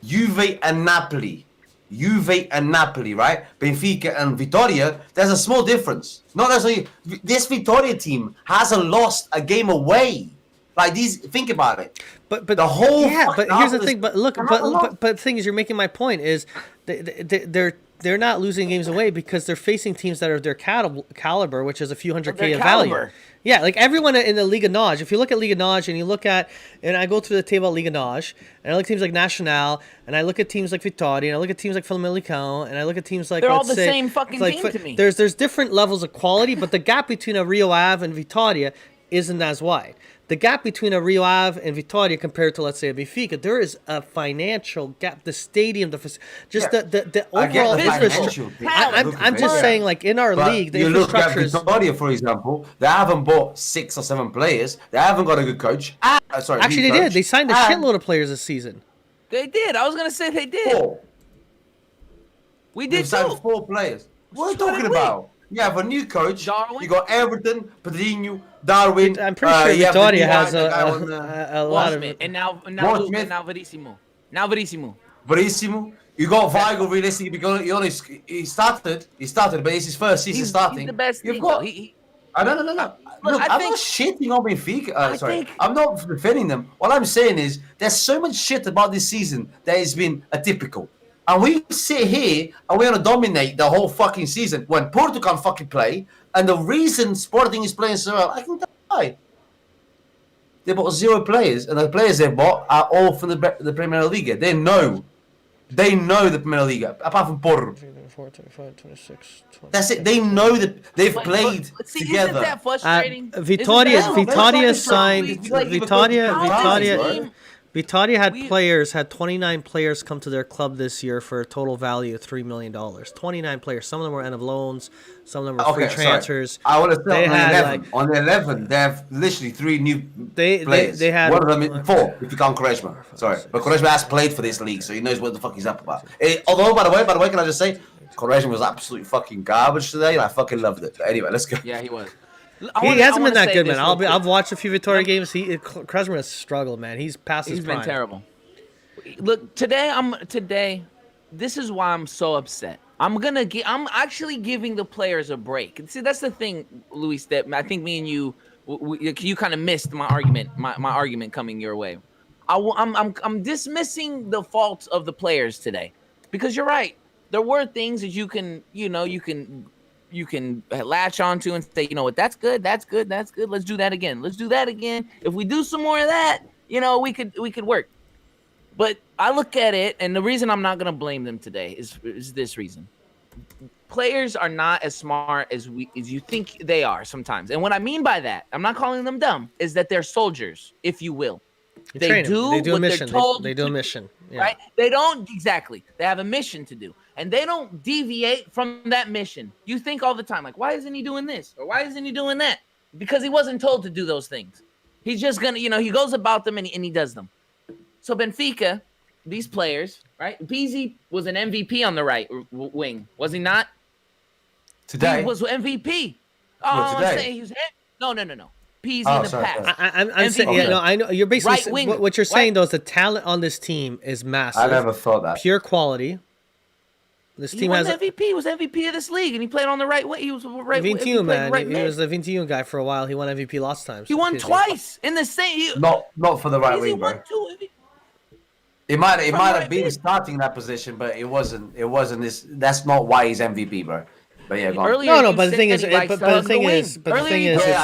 Juve and Napoli, right? Benfica and Vitória, there's a small difference. Not necessarily. This Vitória team hasn't lost a game away. Like these, think about it. But the whole but here's the thing. But look, but the thing is, you're making my point is they're not losing games away because they're facing teams that are their caliber, which is a few hundred K of value. Yeah, like everyone in the Liga NOS. If you look at Liga NOS and you look at, and I go through the table at Liga NOS, and I look at teams like Nacional, and I look at teams like Vitória, and I look at teams like Famalicão, and I look at teams like, they're all the same fucking team to me. There's different levels of quality, but the gap between a Rio Ave and Vitória isn't as wide. The gap between a Rio Ave and Vitória compared to, let's say, a Benfica, there is a financial gap. The stadium, the overall infrastructure. I'm just saying, like, in our league, the infrastructure is... You look at Vitória, for example, they haven't bought 6 or 7 players. They haven't got a good coach. Actually, they did. They signed a shitload of players this season. They did. I was going to say they did. 4. We did, They've signed 4 players. What are you talking about? You have a new coach. Darwin. You got Everton, Pedrinho, Darwin. I'm pretty sure Vitória has a lot of... And now Verissimo. Verissimo. You got Weigl, realistically, because he started, but it's his first season starting. He's the best. You've got... No. Look, I'm not shitting on Benfica. I'm not defending them. All I'm saying is there's so much shit about this season that has been atypical. And we sit here and we're going to dominate the whole fucking season when Porto can't fucking play. And the reason Sporting is playing so well, I can tell you why. They bought 0 players, and the players they bought are all from the Premier League. They know the Premier League, apart from Porto. 24, 25, 26, 27. That's it. They know that they've played together. Isn't that frustrating? Vitória signed... Vitória had 29 players come to their club this year for a total value of $3 million. 29 players. Some of them were end of loans. Some of them were free transfers. I would have said on the 11, they have literally 3 new players. They had 1 of them 4, if you count Quaresma. Sorry. But Quaresma has played for this league, so he knows what the fuck he's up about. Although, by the way, can I just say, Quaresma was absolutely fucking garbage today, and I fucking loved it. But anyway, let's go. Yeah, he was. He hasn't been that good, man. I've watched a few Vitória games. Quaresma has struggled, man. He's past his prime. He's been terrible. Look, today, this is why I'm so upset. I'm actually giving the players a break. See, that's the thing, Luis, that I think me and you kind of missed my argument, my argument coming your way. I'm dismissing the faults of the players today, because you're right. There were things that you can latch onto and say, you know what, that's good. Let's do that again. If we do some more of that, we could work. But I look at it, and the reason I'm not going to blame them today is this reason. Players are not as smart as you think they are sometimes. And what I mean by that, I'm not calling them dumb, is that they're soldiers, if you will. They do a mission. They do a mission. Yeah. Right? They don't exactly. They have a mission to do, and they don't deviate from that mission. You think all the time, like, why isn't he doing this or why isn't he doing that? Because he wasn't told to do those things. He's just gonna, he goes about them and he does them. So Benfica, these players, right? Pizzi was an MVP on the right wing, was he not? Today he was MVP. Oh, today. He was, no. Pizzi in the past. I'm saying, I know you're basically what you're saying though is the talent on this team is massive. I never thought that. Pure quality. This team has MVP. He was MVP of this league, and he played on the right way. He was right. 21, man. He was the 21 guy for a while. He won MVP last time. He won twice in the same. Not for the right wing, bro. It might have been wing. starting that position, but it wasn't this. That's not why he's MVP, bro. But yeah, go on. No. But the thing is, yeah, I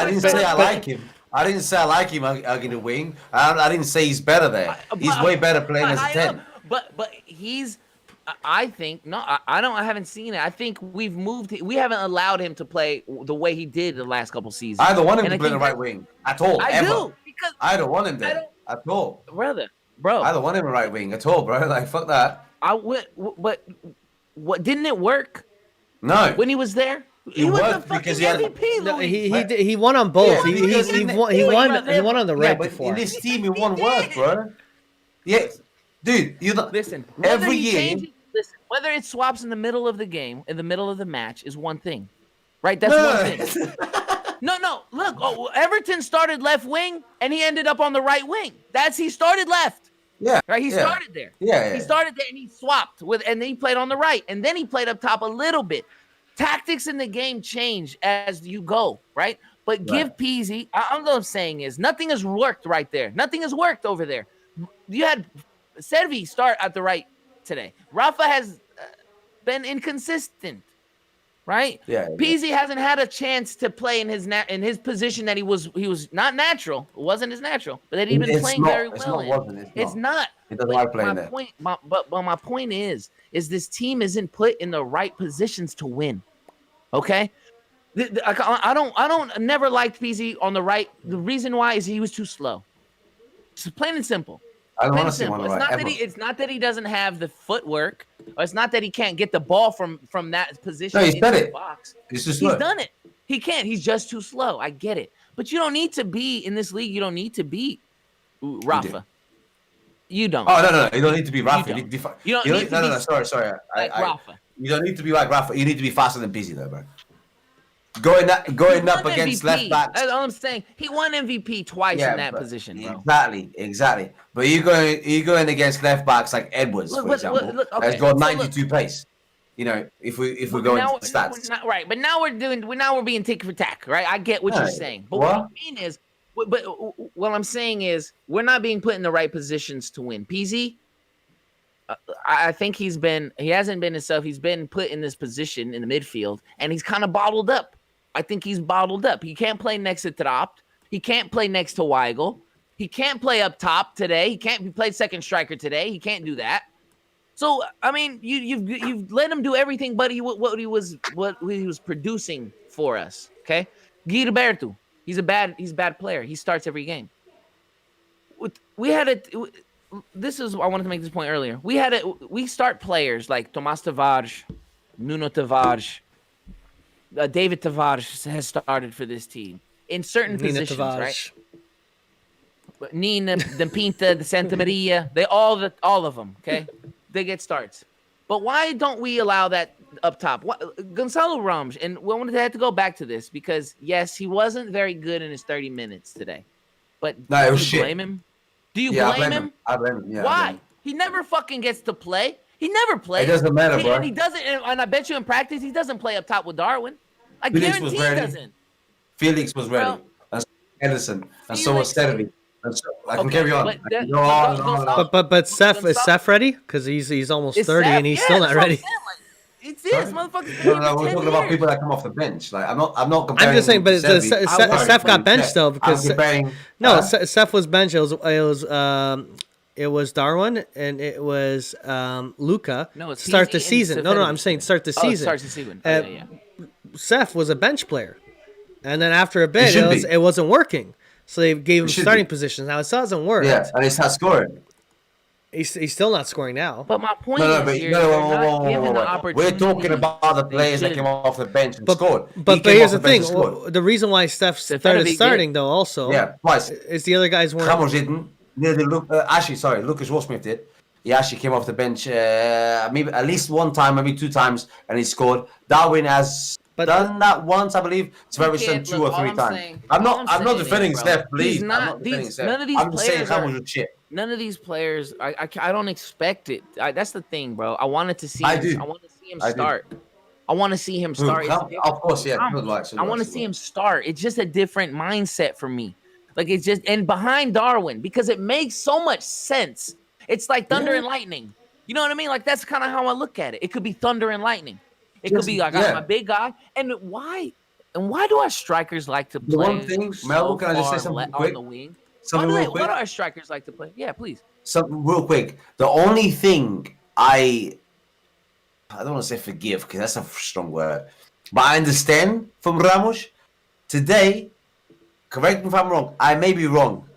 didn't say I like him. I didn't say I like him hugging the wing. I didn't say he's better there. He's way better playing as a 10. But he's. I think no. I don't. I haven't seen it. I think we've moved. We haven't allowed him to play the way he did the last couple seasons. I don't want him And to I play the think right wing at all. I ever. do because I don't want him I there don't- at all. bro. I don't want him in right wing at all, bro. Like fuck that. I went, but what didn't it work No. when he was there? He It was the worked fucking because he had- MVP. No, Louis. he won on both. Yeah, he, because he, in the- won, he Wait, won but he won on the Yeah, right but before. in this team, it won't work, bro. Yeah, dude, you know, Listen, every year. Listen, whether it swaps in the middle of the game, in the middle of the match, is one thing, right? That's one thing. No. Look, Everton started left wing, and he ended up on the right wing. He started left, Yeah, right? He yeah. started there. Yeah, He started there, and he swapped and then he played on the right, and then he played up top a little bit. Tactics in the game change as you go, right? But give Peasy. All I'm saying is nothing has worked right there. Nothing has worked over there. You had Servi start at the right today. Rafa has been inconsistent, right? Yeah. Peasy hasn't had a chance to play in his position that he was not natural. It wasn't his natural, but that he'd been It's playing not- very it's well. not, in. wasn't it? It's not. He doesn't But like playing my there. point, but my point is this team isn't put in the right positions to win. Okay, I don't never liked PZ on the right. The reason why is he was too slow. It's plain and simple. I don't Plain want to and see him on simple. the right. Ever. It's not that he doesn't have the footwork, or it's not that he can't get the ball from that position No, he's into done the it. box. It's just He's slow. done it. He can't. He's just too slow. I get it. But you don't need to be in this league. You don't need to beat Rafa. You don't. Oh no, you don't need to be Rafa. don't. You need to be. You don't need to no, be sorry. like Rafa. You don't need to be like Rafa. You need to be faster than Pizzi, though, bro. Going up He against won left MVP. backs. That's all I'm saying. He won MVP twice in that but- position, bro. Exactly. But you going against left backs like Edwards, Look, for look, example, look, okay, has got so 92 pace. You know, if we go now, into stats. right, but now we're being tick for tack, right? I get what you're Right. saying, but What? what I mean is, but what I'm saying is, we're not being put in the right positions to win. PZ, I think he hasn't been himself. He's been put in this position in the midfield, and he's kind of bottled up. I think he's bottled up. He can't play next to Trapp. He can't play next to Weigl. He can't play up top today. He can't play second striker today. He can't do that. So I mean, you've let him do everything, but what he was producing for us. Okay, Gilberto, he's a bad player. He starts every game. This is I wanted to make this point earlier. We start players like Tomás Tavares, Nuno Tavares, David Tavares has started for this team in certain Nina positions, Tavares. right? Nina, the Pinta, the Santa Maria, all of them, okay? They get starts. But why don't we allow that up top? Gonzalo Ramos, and we wanted to have to go back to this because yes, he wasn't very good in his 30 minutes today. But No, it was do you shit. blame him? Do you Yeah, blame him? I blame him. Yeah, I blame Why? him. He never fucking gets to play. He never plays. It doesn't matter, bro. And he doesn't. And I bet you in practice he doesn't play up top with Darwin. I Felix was guarantee he ready. doesn't. Felix was ready, Well, and so was Edison, and so was Felix- Sterby. And so, I can Okay, carry on. but I that- can go on and but on and Gonzalo- on. But Seth is Gonzalo- Seth ready? Because he's almost It's 30 Seth, and he's yeah, still not that's what I'm ready. saying, like, it's this motherfucker's No, been here we're for 10 talking about years. people that come off the bench. Like I'm not comparing. I'm just saying, but Servi. Seth got benched though because I'm comparing. no, Seth was benched. It was Darwin and it was Luca. No, it's start the Pizzi and season. No, I'm Seferovic. saying start the Oh, it season. starts the season. Uh, Yeah. Seth was a bench player, and then after a bit, should be. it wasn't working. So they gave him should starting be. positions. Now it still hasn't worked. Yeah, and it's not scoring. He's still not scoring now. But my point No, is, but you're, no, you're whoa, not whoa, given whoa, the whoa. opportunity. We're talking about the They players that should. came off the bench and But scored. but He came here's the off bench thing: and scored. the reason why Steph started Seferovic did. starting though also Yeah, twice. is the other guys weren't. Ramos didn't. Neither Lucas Rossmith did. He actually came off the bench maybe at least one time, maybe two times, and he scored. Darwin has done that once, I believe. Severus done two or three times. I'm not defending Steph, please. He's I'm not. not defending Steph. None of these I'm just saying players Ramos are. was shit. None of these players. I don't expect it. That's the thing, bro. I wanted to see. I him, do. I want to see him I do. start. I want to see him start. Of course, yeah. I want to see him start. It's just a different mindset for me. Like it's just and behind Darwin because it makes so much sense. It's like thunder and lightning. You know what I mean? Like that's kind of how I look at it. It could be thunder and lightning. It could be like I'm a big guy. And why? And why do our strikers like to play? The one thing, Mel, can I just say far something on quick? the wing? Something real quick. Why do our strikers like to play? Yeah, please. Something real quick. The only thing I I don't want to say forgive because that's a strong word, but I understand from Ramos today. Correct me if I'm wrong. I may be wrong,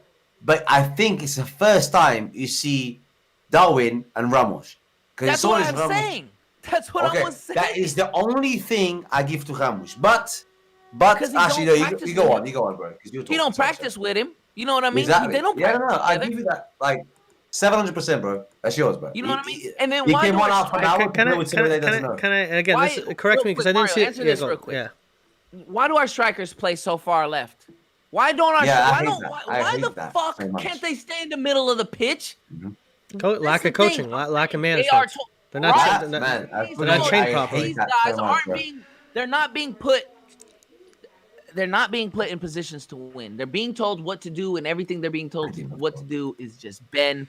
but I think it's the first time you see Darwin and Ramos. That's what I'm saying. That's what I was saying. That is the only thing I give to Ramos. But Because he actually, don't no, practice you go with on, you go on, bro. 'cause you're He talking, don't sorry, practice with him. You know what I mean? Exactly. They don't Yeah, practice no, I together. give you that. Like 700%, bro. That's yours, bro. You know what I mean? And then he why came do on our half an strikers- hour. Can I, with can, somebody I, that can, doesn't I, know. can I again? Why- This, correct me real because quick, I didn't Mario, see it. answer Yeah, this go. real quick. Yeah. Why do our strikers play so far left? Why don't our Yeah, I why hate don't that. why, I why hate the that fuck very much. can't they stay in the middle of the pitch? Lack the of coaching, thing. lack of They are management. to- They're not. Right. They're not- Man, they're not trained properly. These that guys so much, aren't bro. being they're not being put in positions to win. They're being told what to do, and everything they're being told what to do is just been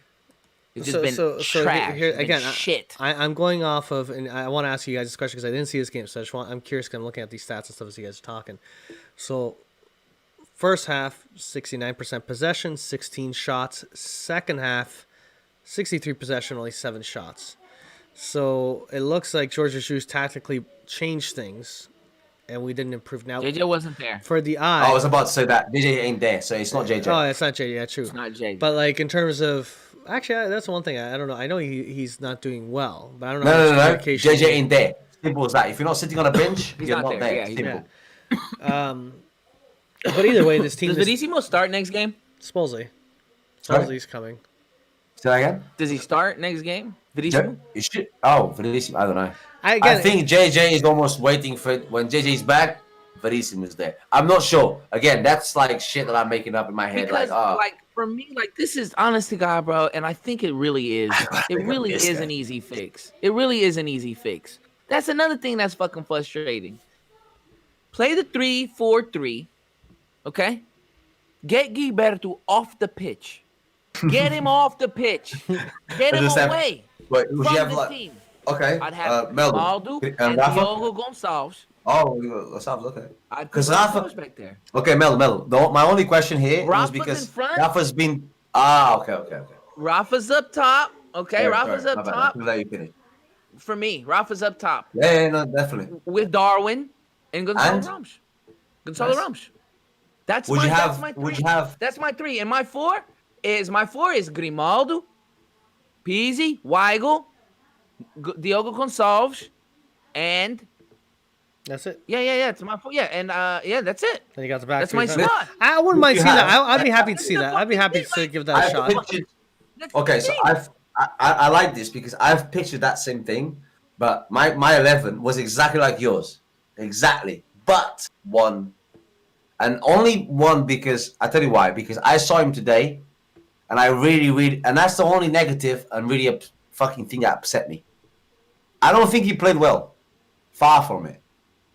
it's just been trash. here It's been again, shit. I'm going off of, and I want to ask you guys this question because I didn't see this game, so I'm curious. Cause I'm looking at these stats and stuff as you guys are talking. So, first half, 69% possession, 16 shots. Second half, 63 possession, only 7 shots. So it looks like George Jesus tactically changed things, and we didn't improve. Now JJ wasn't there. for the eye, I was about to say that JJ ain't there, so it's not JJ. oh, it's not JJ. Yeah, true. It's not JJ. But like in terms of actually, that's one thing I don't know. I know he's not doing well, but I don't know. how much No. communication- JJ ain't there. Simple as that. If you're not sitting on a bench, He's you're not not there. there. Yeah, he's Simple. But either way, this team Does is Verissimo start next game? supposedly. Sorry? Supposedly's coming. Say that again? Does he start next game? Verissimo? You should. Oh, Verissimo. I don't know. I I think JJ is almost waiting for it. When JJ's back, Verissimo is there. I'm not sure. Again, that's like shit that I'm making up in my head. Because Like, for me, like this is honest to God, bro, and I think it really is. It think really of this is guy. an easy fix. It really is an easy fix. That's another thing that's fucking frustrating. Play the 3-4-3, okay? Get Gilberto off the pitch. Get him off the pitch. Get him Understand. away wait, who from you have the like? team. Okay, I'd have Melvin. Ronaldo And and Rafa? Diogo Gonçalves. Oh, let's have a look at it. I'd put 'Cause Rafa- Rafa back there. Okay, Mel. My only question here was Rafa's because in front? Rafa's been. Okay. Rafa's up top. Okay, Sorry, Rafa's sorry, up my bad. top. I'll let you finish. For me, Rafa's up top. Yeah, no, definitely. With Darwin and Gonzalo And? Ramos. Gonzalo Nice. Ramos. That's Would my, you that's have- my three. would you have- That's my 3. And my 4 is Grimaldo, Pizzi, Weigl, Diogo Gonçalves, and That's it. yeah. It's my 4. Yeah, and that's it. Then you got the back. That's three my front. squad. I wouldn't mind You seeing that. have- I'd be happy to see That's that. I'd be happy to fucking give that a I've shot. pictured- That's Okay, the so thing. I like this because I've pictured that same thing, but my 11 was exactly like yours, exactly, but one, and only one because I tell you why, because I saw him today, and I really, and that's the only negative and really fucking thing that upset me. I don't think he played well, far from it.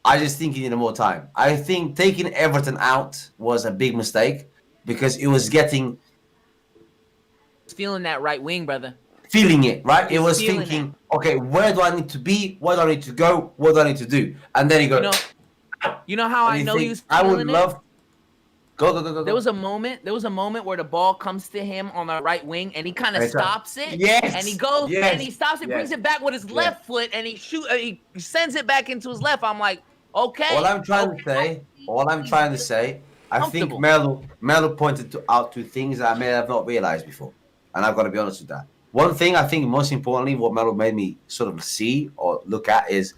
I just think he needed more time. I think taking Everton out was a big mistake because it was getting. Feeling that right wing, brother. Feeling it, right? It He's was feeling thinking, okay, where do I need to be? Where do I need to go? What do I need to do? And then he goes, You know how I know he was I would feeling it? love. Go. There was a moment where the ball comes to him on the right wing and he kind of Anytime. stops it. Yes, And he goes yes, and he stops it, yes. brings it back with his left foot, and he sends it back into his left. I'm like, okay. All I'm trying to say, I think Comfortable. Melo pointed out to things that I may have not realized before, and I've got to be honest with that. One thing I think most importantly, what Melo made me sort of see or look at is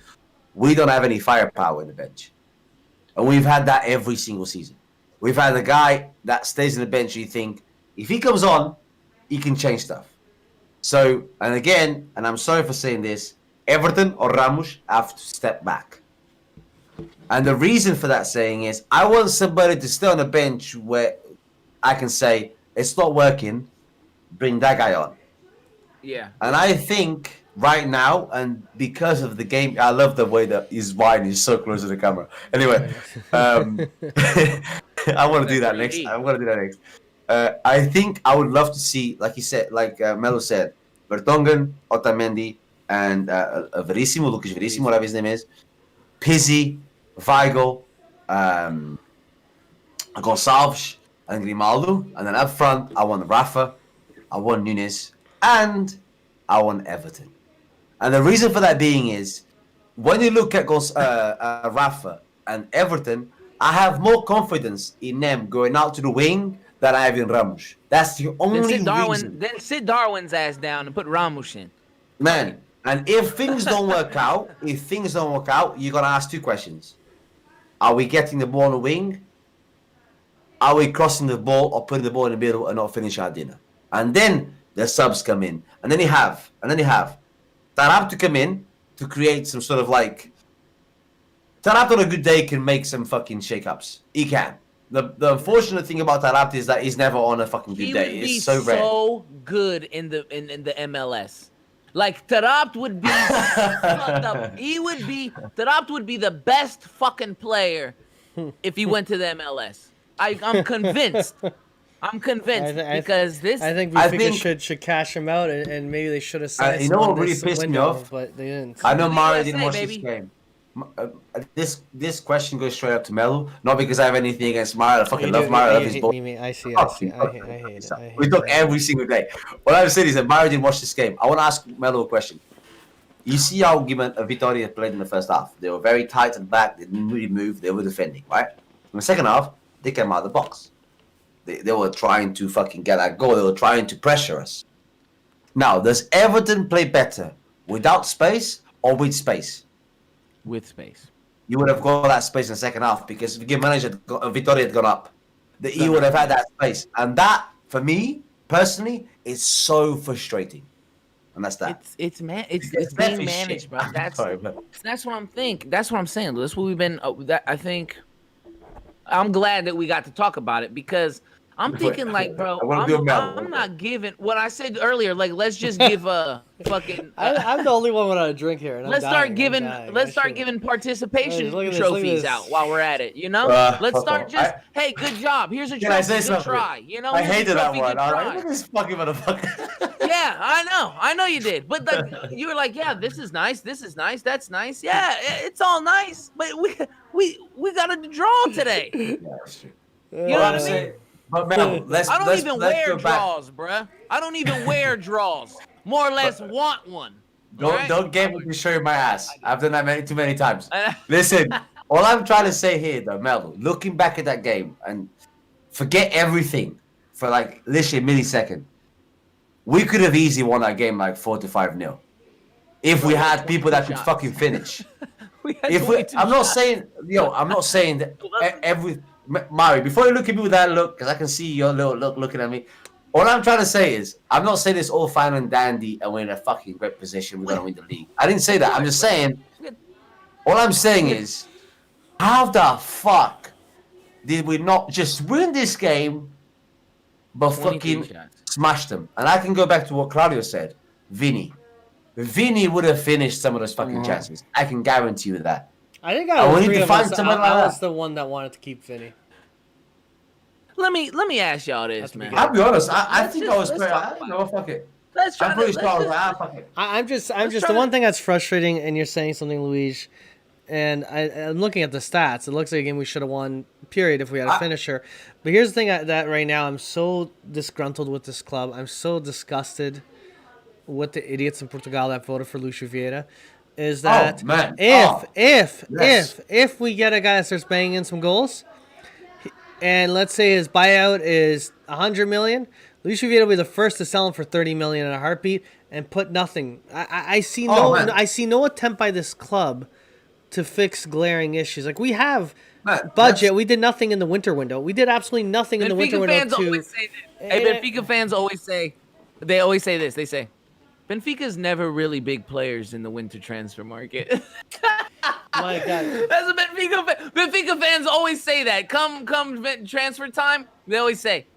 we don't have any firepower in the bench, and we've had that every single season. We've had a guy that stays in the bench. You think if he comes on, he can change stuff. So, and again, and I'm sorry for saying this, Everton or Ramos have to step back. And the reason for that saying is I want somebody to stay on the bench where I can say, it's not working, bring that guy on. Yeah. And I think right now, and because of the game, I love the way that his wine is so close to the camera. Anyway, I want to do that next. I'm going to do that next. I think I would love to see, like you said, like Melo said, Vertonghen, Otamendi, and Verissimo, Lucas Verissimo, whatever his name is, Pizzi, Weigl, Gonçalves, and Grimaldo. And then up front, I want Rafa, I want Nunes, and I want Everton. And the reason for that being is, when you look at Rafa and Everton, I have more confidence in them going out to the wing than I have in Ramos. That's the only reason. Then sit Darwin's ass down and put Ramos in. Man, and if things don't work out, you're going to ask 2 questions. Are we getting the ball on the wing? Are we crossing the ball or putting the ball in the middle and not finish our dinner? And then the subs come in. And then you have Taarabt to come in to create some sort of like... Taarabt on a good day can make some fucking shake-ups. He can. The unfortunate thing about Taarabt is that he's never on a fucking good day. It's so rare. So good in the MLS. Like Taarabt would be Taarabt would be the best fucking player if he went to the MLS. I'm convinced. Because this. I think Benfica should cash him out, and maybe they should have signed. You know what really pissed me off? But they didn't. I know Mario didn't watch this game. This question goes straight up to Melo, not because I have anything against Mario. I fucking love Mario. I love his ball. I see. I hate it. We talk every single day. What I'm saying is that Mario didn't watch this game. I want to ask Melo a question. You see how Vitória played in the first half? They were very tight at the back. They didn't really move. They were defending, right? In the second half, they came out of the box. They were trying to fucking get that goal. They were trying to pressure us. Now, does Everton play better without space or with space? With space. You would have got that space in the second half because if the game manager Vitória had gone up, he would have had that space. And that, for me, personally, is so frustrating. And that's that. It's being managed, bro. That's what I'm thinking. That's what I'm saying. That's what we've been. I think. I'm glad that we got to talk about it because I'm thinking like, bro, I'm not giving what I said earlier. Like, let's just give a fucking. I'm the only one without a drink here. And let's start giving participation trophies out while we're at it. You know, let's start just. Hey, good job. Here's a trophy. I say good something? try. You know, I hated that one. All right, look at this fucking motherfucker. Yeah, I know you did. But like, you were like, yeah, this is nice, that's nice. Yeah, it's all nice. But we got a draw today. You know what I mean? But man, I don't even wear draws, bruh. I don't even wear draws. More or less want one. Don't get me to show you my ass. I've done that too many times. Listen, all I'm trying to say here, though, Melo, looking back at that game and forget everything for like literally a millisecond. We could have easily won that game like 4-5-0 if we had people that could fucking finish. I'm not saying that every Mario. Before you look at me with that look, because I can see your little look looking at me. All I'm trying to say is, I'm not saying it's all fine and dandy and we're in a fucking great position. We're gonna win the league. I didn't say that. I'm just saying. All I'm saying is, how the fuck did we not just win this game, but fucking smash them? And I can go back to what Claudio said. Vinny would have finished some of those fucking chances. I can guarantee you that. I think I was the one that wanted to keep Vinny. Let me ask y'all this, man. I'll be honest. I think I was pretty. I don't know. Fuck it. I'm pretty sure I was like, fuck it. I'm just the one thing that's frustrating, and you're saying something, Luis, and I'm looking at the stats. It looks like a game we should have won, period, if we had a finisher. But here's the thing that right now I'm so disgruntled with this club. I'm so disgusted with the idiots in Portugal that voted for Lucio Vieira. Is that if we get a guy that starts banging in some goals, and let's say his buyout is 100 million, Lucio Vieira will be the first to sell him for 30 million in a heartbeat and put nothing. I see no attempt by this club to fix glaring issues. Like, we have budget. We did nothing in the winter window. We did absolutely nothing in the winter window. Benfica fans always say this. They say, Benfica's never really big players in the winter transfer market. My God. That's what Benfica fans always say that. Come transfer time, they always say,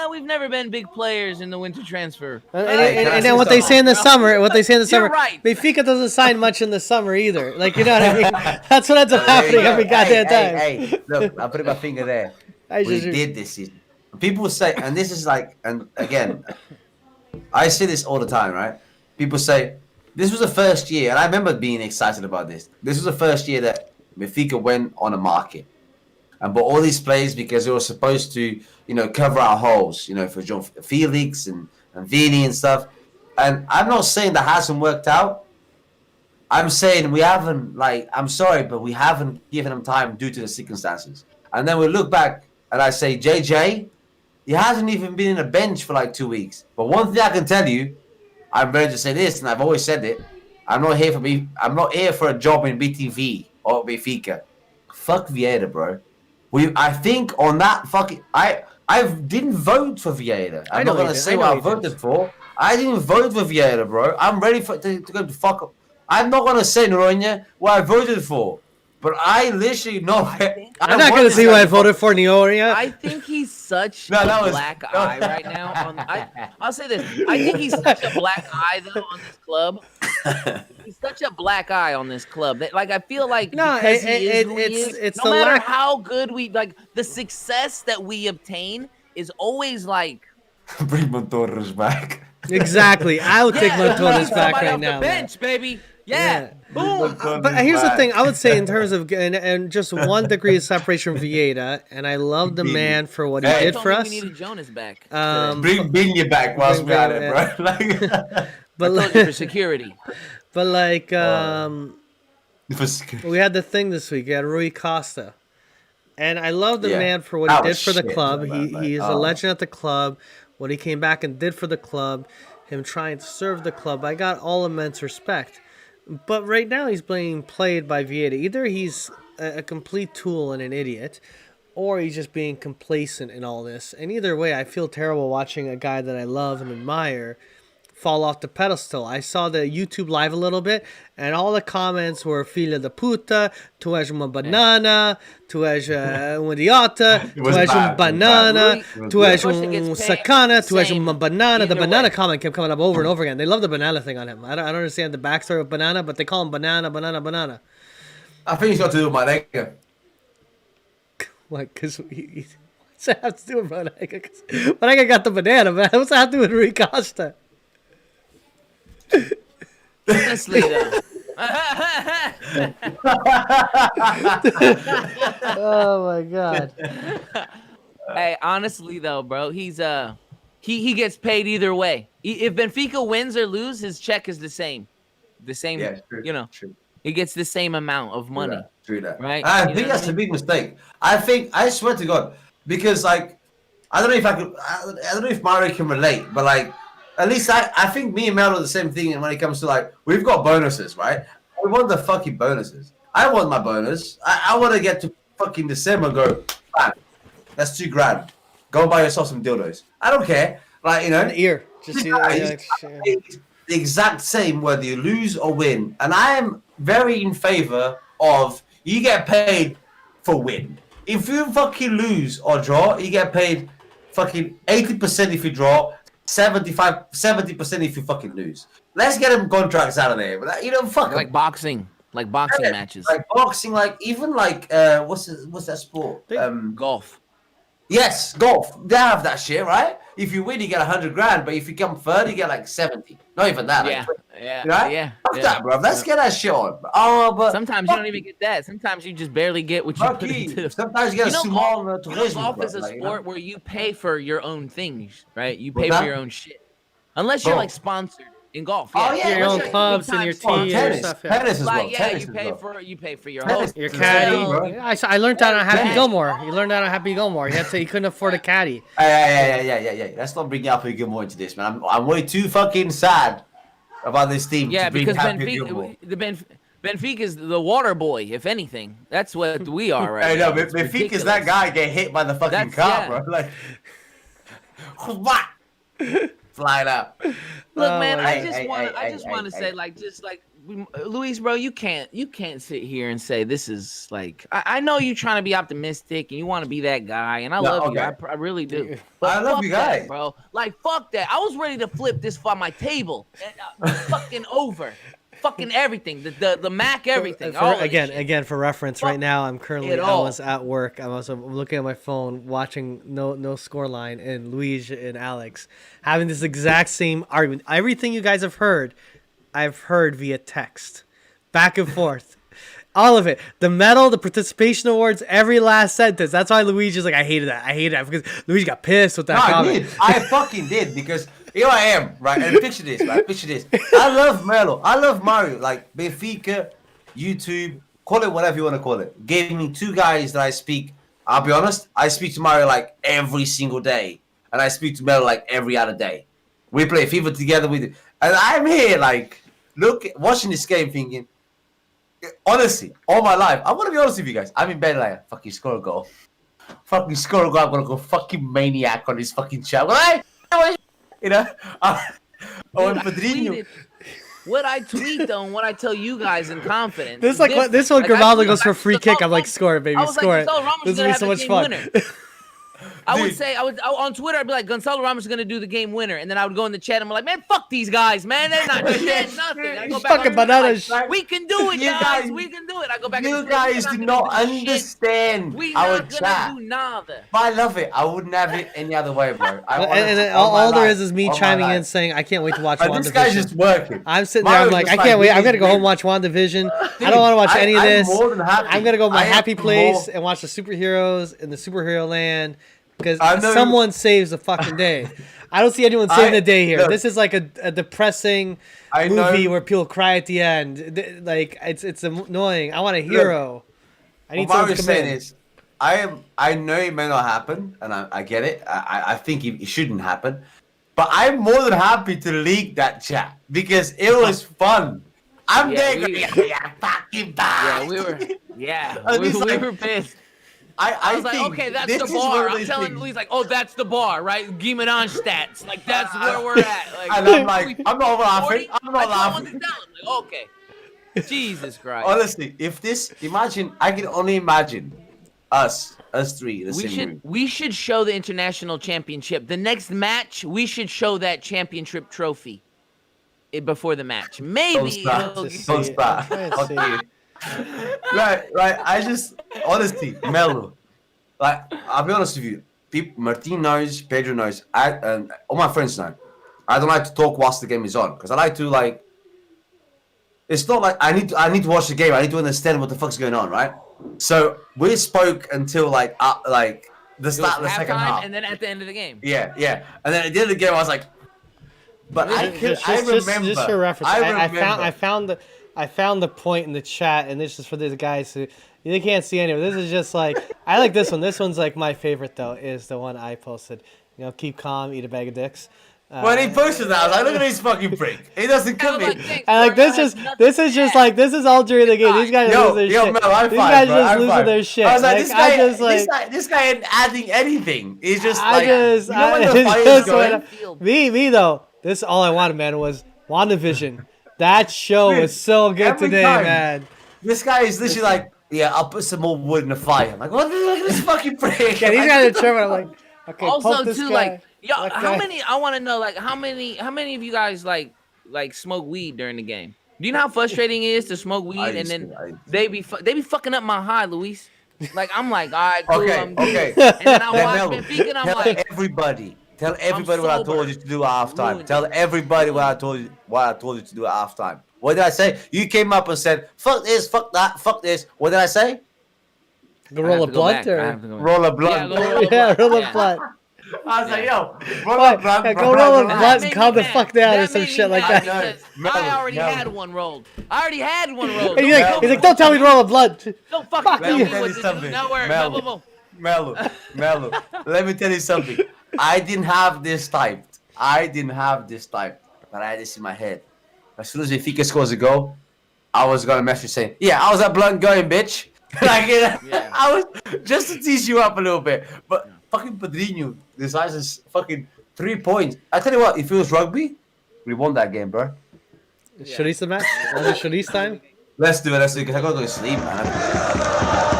we've never been big players in the winter transfer. And then what they say in the summer, You're right. Benfica doesn't sign much in the summer either. Like, you know what I mean? That's what ends up happening every goddamn time. Hey, look, I put my finger there. We did this season. People say, and this is like, and again, I say this all the time, right? People say, this was the first year, and I remember being excited about this. This was the first year that Benfica went on a market and bought all these players because they were supposed to, cover our holes, for John Felix and Vini and stuff. And I'm not saying that hasn't worked out, I'm saying we haven't, like, I'm sorry, but we haven't given him time due to the circumstances. And then we look back and I say, JJ, he hasn't even been in a bench for like 2 weeks. But one thing I can tell you, I'm ready to say this, and I've always said it. I'm not here for me. I'm not here for a job in BTV or Benfica. Fuck Vieira, bro. I think on that fucking, I didn't vote for Vieira. I'm not gonna say what I voted for. I didn't vote for Vieira, bro. I'm ready to go to fuck up. I'm not gonna say, Noronha, what I voted for. But I literally know. I'm not gonna say what I voted for, Noronha. I think he's such a black eye right now. I'll say this. I think he's such a black eye though on this club. He's such a black eye on this club that, like, I feel like because it's no matter how good we like, the success that we obtain is always like bring Montorres back. Exactly. I would take Montorres back right now. Bench, baby. Yeah. Boom. But here's the thing. I would say in terms of and just 1 degree of separation from Vieira, and I love the man for what he did for us. We needed Jonas back. Bring you back whilst we're at it, bro. Like, but I told you for security. But like, we had the thing this week. We had Rui Costa, and I love the man for what he did for the club. He is a legend at the club. What he came back and did for the club, him trying to serve the club, I got all immense respect. But right now he's being played by Vieira. Either he's a complete tool and an idiot, or he's just being complacent in all this. And either way, I feel terrible watching a guy that I love and admire fall off the pedestal. I saw the YouTube live a little bit, and all the comments were filha da puta, tu és uma banana, tu és um idiota, tu és banana, tu és sacana, tu és uma banana. The banana comment kept coming up over and over again. They love the banana thing on him. I don't understand the backstory of banana, but they call him banana, banana, banana. I think it's got to do with my leg. What? Because what's that have to do with Banega? Because Banega got the banana, man. What's that have to do with Rui Costa? Honestly, though. Oh my god. Hey, honestly though, bro, he's he gets paid either way. If Benfica wins or lose, his check is the same. Yeah, true, you know. True. He gets the same amount of money. True that. Right? I think that's a big mistake. I swear to God, because like I don't know if Mario can relate, but like at least I think me and Mel are the same thing. And when it comes to like, we've got bonuses, right? We want the fucking bonuses. I want my bonus. I want to get to fucking December and go, man, that's $2,000. Go buy yourself some dildos. I don't care. Like, you know. An ear. Just the exact same whether you lose or win. And I am very in favor of you get paid for win. If you fucking lose or draw, you get paid fucking 80% if you draw, 70% if you fucking lose. Let's get them contracts out of there. But you know, fuck like boxing, matches, like boxing, like even like what's that sport? Golf. Yes, golf. They have that shit, right? If you win, you get $100,000, but if you come third, you get like 70. Not even that. Yeah, like, yeah, right? yeah. Fuck that, bro. Let's get that shit on. Oh, but sometimes you don't even get that. Sometimes you just barely get what you put into. Sometimes you get a small tourism. Golf is a sport where you pay for your own things, right? You pay for your own shit, unless you're like sponsored in golf. Yeah. Oh yeah, your own clubs and your tea and stuff. Tennis as well. Yeah, you pay for your host, your caddy. I learned that on Happy Gilmore. You learned that on Happy Gilmore. He couldn't afford a caddy. Yeah. Let's not bring Happy Gilmore into this, man. I'm way too fucking sad about this team. Yeah, to bring because Happy Benfica is the water boy, if anything. That's what we are right now. I know, Benfica is that guy get hit by the fucking car, bro. Like, what? Flying up. Look, man, I just want to say, Luis, bro, you can't sit here and say this is like. I know you're trying to be optimistic and you want to be that guy, and I love you. I really do. But I love you guys, that, bro. Like, fuck that. I was ready to flip this on my table, fucking over. Fucking everything, the Mac, everything. Again, for reference, right now I was at work. I'm looking at my phone, watching no score line, and Luigi and Alex having this exact same argument. Everything you guys have heard, I've heard via text, back and forth. All of it. The medal, the participation awards, every last sentence. That's why Luigi's like, I hated that because Luigi got pissed with that comment. I fucking did because here I am, right? And picture this, right? Picture this. I love Melo. I love Mario. Like Benfica, YouTube, call it whatever you want to call it. Gave me two guys that I speak. I'll be honest. I speak to Mario like every single day, and I speak to Melo like every other day. We play FIFA together. And I'm here like watching this game, thinking. Honestly, all my life, I want to be honest with you guys. I'm in bed like, fucking score a goal. Fucking score a goal. I'm going to go fucking maniac on this fucking chat. You know? Dude, what I tweet though, and what I tell you guys in confidence. This is like different. this one, Like, I Grimaldo feel goes for a like free kick. I'm like, score it, baby, I was score like, it. Gonzalo Ramos This is will gonna be so have much the fun. game winner. I would say on Twitter I'd be like Gonzalo Ramos is gonna do the game winner, and then I would go in the chat and I'm like, man, fuck these guys, man, they're not shit, nothing. I go back Fucking on Twitter, bananas. like, we can do it, You guys. guys- We can do it. I go back. You and guys do not understand We our not chat. gonna do nada. But I love it. I wouldn't have it any other way, bro. And then all there is me chiming in saying, I can't wait to watch This guy's just WandaVision. working. I'm sitting there, I'm like, I can't wait. I'm gonna go home and watch WandaVision. I don't want to watch any of this. I'm more than happy. I'm gonna go to my I am happy place more- and watch the superheroes in the superhero land because I know- someone saves the fucking day. I don't see anyone saving the day here. look, This is like a depressing I movie know- where people cry at the end. Like it's annoying. I want a hero. I need What someone to Mario's come saying in. is, I know it may not happen, and I get it. I think it shouldn't happen, but I'm more than happy to leak that chat because it was fun. I'm Yeah, there we- going, yeah, fucking bad. Yeah, we were. Yeah, And we he's like- were pissed. I I was like, think okay, that's this the is one bar. of I'm those telling things. Louise, like, oh, that's the bar, right? Guimarães stats. Like, that's where we're at. Like, And I'm like, I'm not 40? laughing. I'm not I told laughing. him like, okay. Jesus Christ. Honestly, if this, imagine, I can only imagine us three in the same room. We should show the international championship. The next match, we should show that championship trophy before the match. Don't Maybe start. it'll Just Don't see it. start. I'm trying to see it. Right. I just, honestly, Melo. Like, I'll be honest with you. Martin knows, Pedro knows, and all my friends know. I don't like to talk whilst the game is on because I like to like. It's not like I need to watch the game. I need to understand what the fuck's going on, right? So we spoke until like the start of the second halftime, half. and then at the end of the game. Yeah. And then at the end of the game, I was like, but I remember. Just for reference, I remember. I found the point in the chat, and this is for these guys who they can't see any of it. This is just like I like this one. This one's like my favorite though. Is the one I posted. You know, keep calm, eat a bag of dicks. When he posted that, I was like, look at this fucking prick. He doesn't come in. And like this is just like this is all during the game. These guys lose their shit. Mel, high These five, guys bro, just high losing five. their shit. I was like, Like, this guy ain't adding anything. He's just I like, just, you know when I the fire's just going? me though. This all I wanted, man, was WandaVision. That show Dude, was so good every today, time. man. This guy is literally like, yeah, I'll put some more wood in the fire. I'm like, what? Look at this fucking prick. Yeah, these guys are tripping. I'm like, okay, Also, poke this too, guy. like, yo, That how guy. many? I want to know, like, how many of you guys like smoke weed during the game? Do you know how frustrating it is to smoke weed I and used then to, I used to. they be fucking up my high, Luis? Like, I'm like, all right, cool, Okay, I'm good. okay. And then I Then watch Mel, Benfica and I'm tell like, everybody. Tell everybody what I sober. told you to do at halftime. Ruined Tell it. everybody what I told you to do at halftime. What did I say? You came up and said, "Fuck this, fuck that, fuck this." What did I say? Go roll a blunt I or have to go back. Roll a Yeah, blunt. go roll a yeah, blunt. roll a Yeah. blunt. I was like, "Yo, roll What? a blunt." Yeah, bro, go roll a bro, blunt That and made calm me the mad. fuck down or That some made shit me like mad that. because I already Mel. had one rolled. I already had one rolled. And he's like, don't tell me to roll a blunt. Don't fucking Fuck tell you. me what to do. Something. No worries. Mel. Boom, boom, boom. Melo, let me tell you something. I didn't have this typed. But I had this in my head. As soon as Benfica scores a goal, I was gonna message saying, "Yeah, how's that blunt going, bitch?" Like, Yeah. I was just to tease you up a little bit. But fucking Pedrinho decides fucking 3 points. I tell you what, if it was rugby, we won that game, bro. Chorizo match? Was it chorizo time? Let's do it, because I gotta go to sleep, man.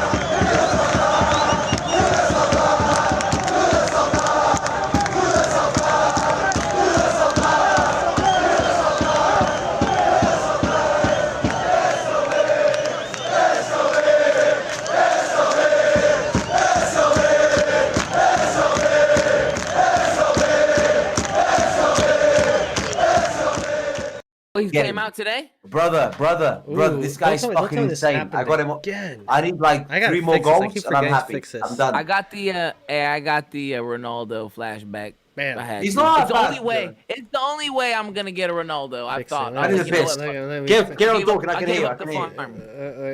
Oh, he Get came him. out today? Brother, Ooh, this guy's don't tell me fucking this insane. happened I got him. again. I need like I gotta 3 more fix this. I goals, keep and I'm forgetting to happy. fix this. I'm done. I got the Ronaldo flashback. Bam. I had He's to. not It's the bad, only way. Joe. It's the only way I'm gonna get a Ronaldo. I Fix thought. it. I need was a like, you know fist. what? Let me Get fix- on I talking. I can gave hear. I up the can hear. farm.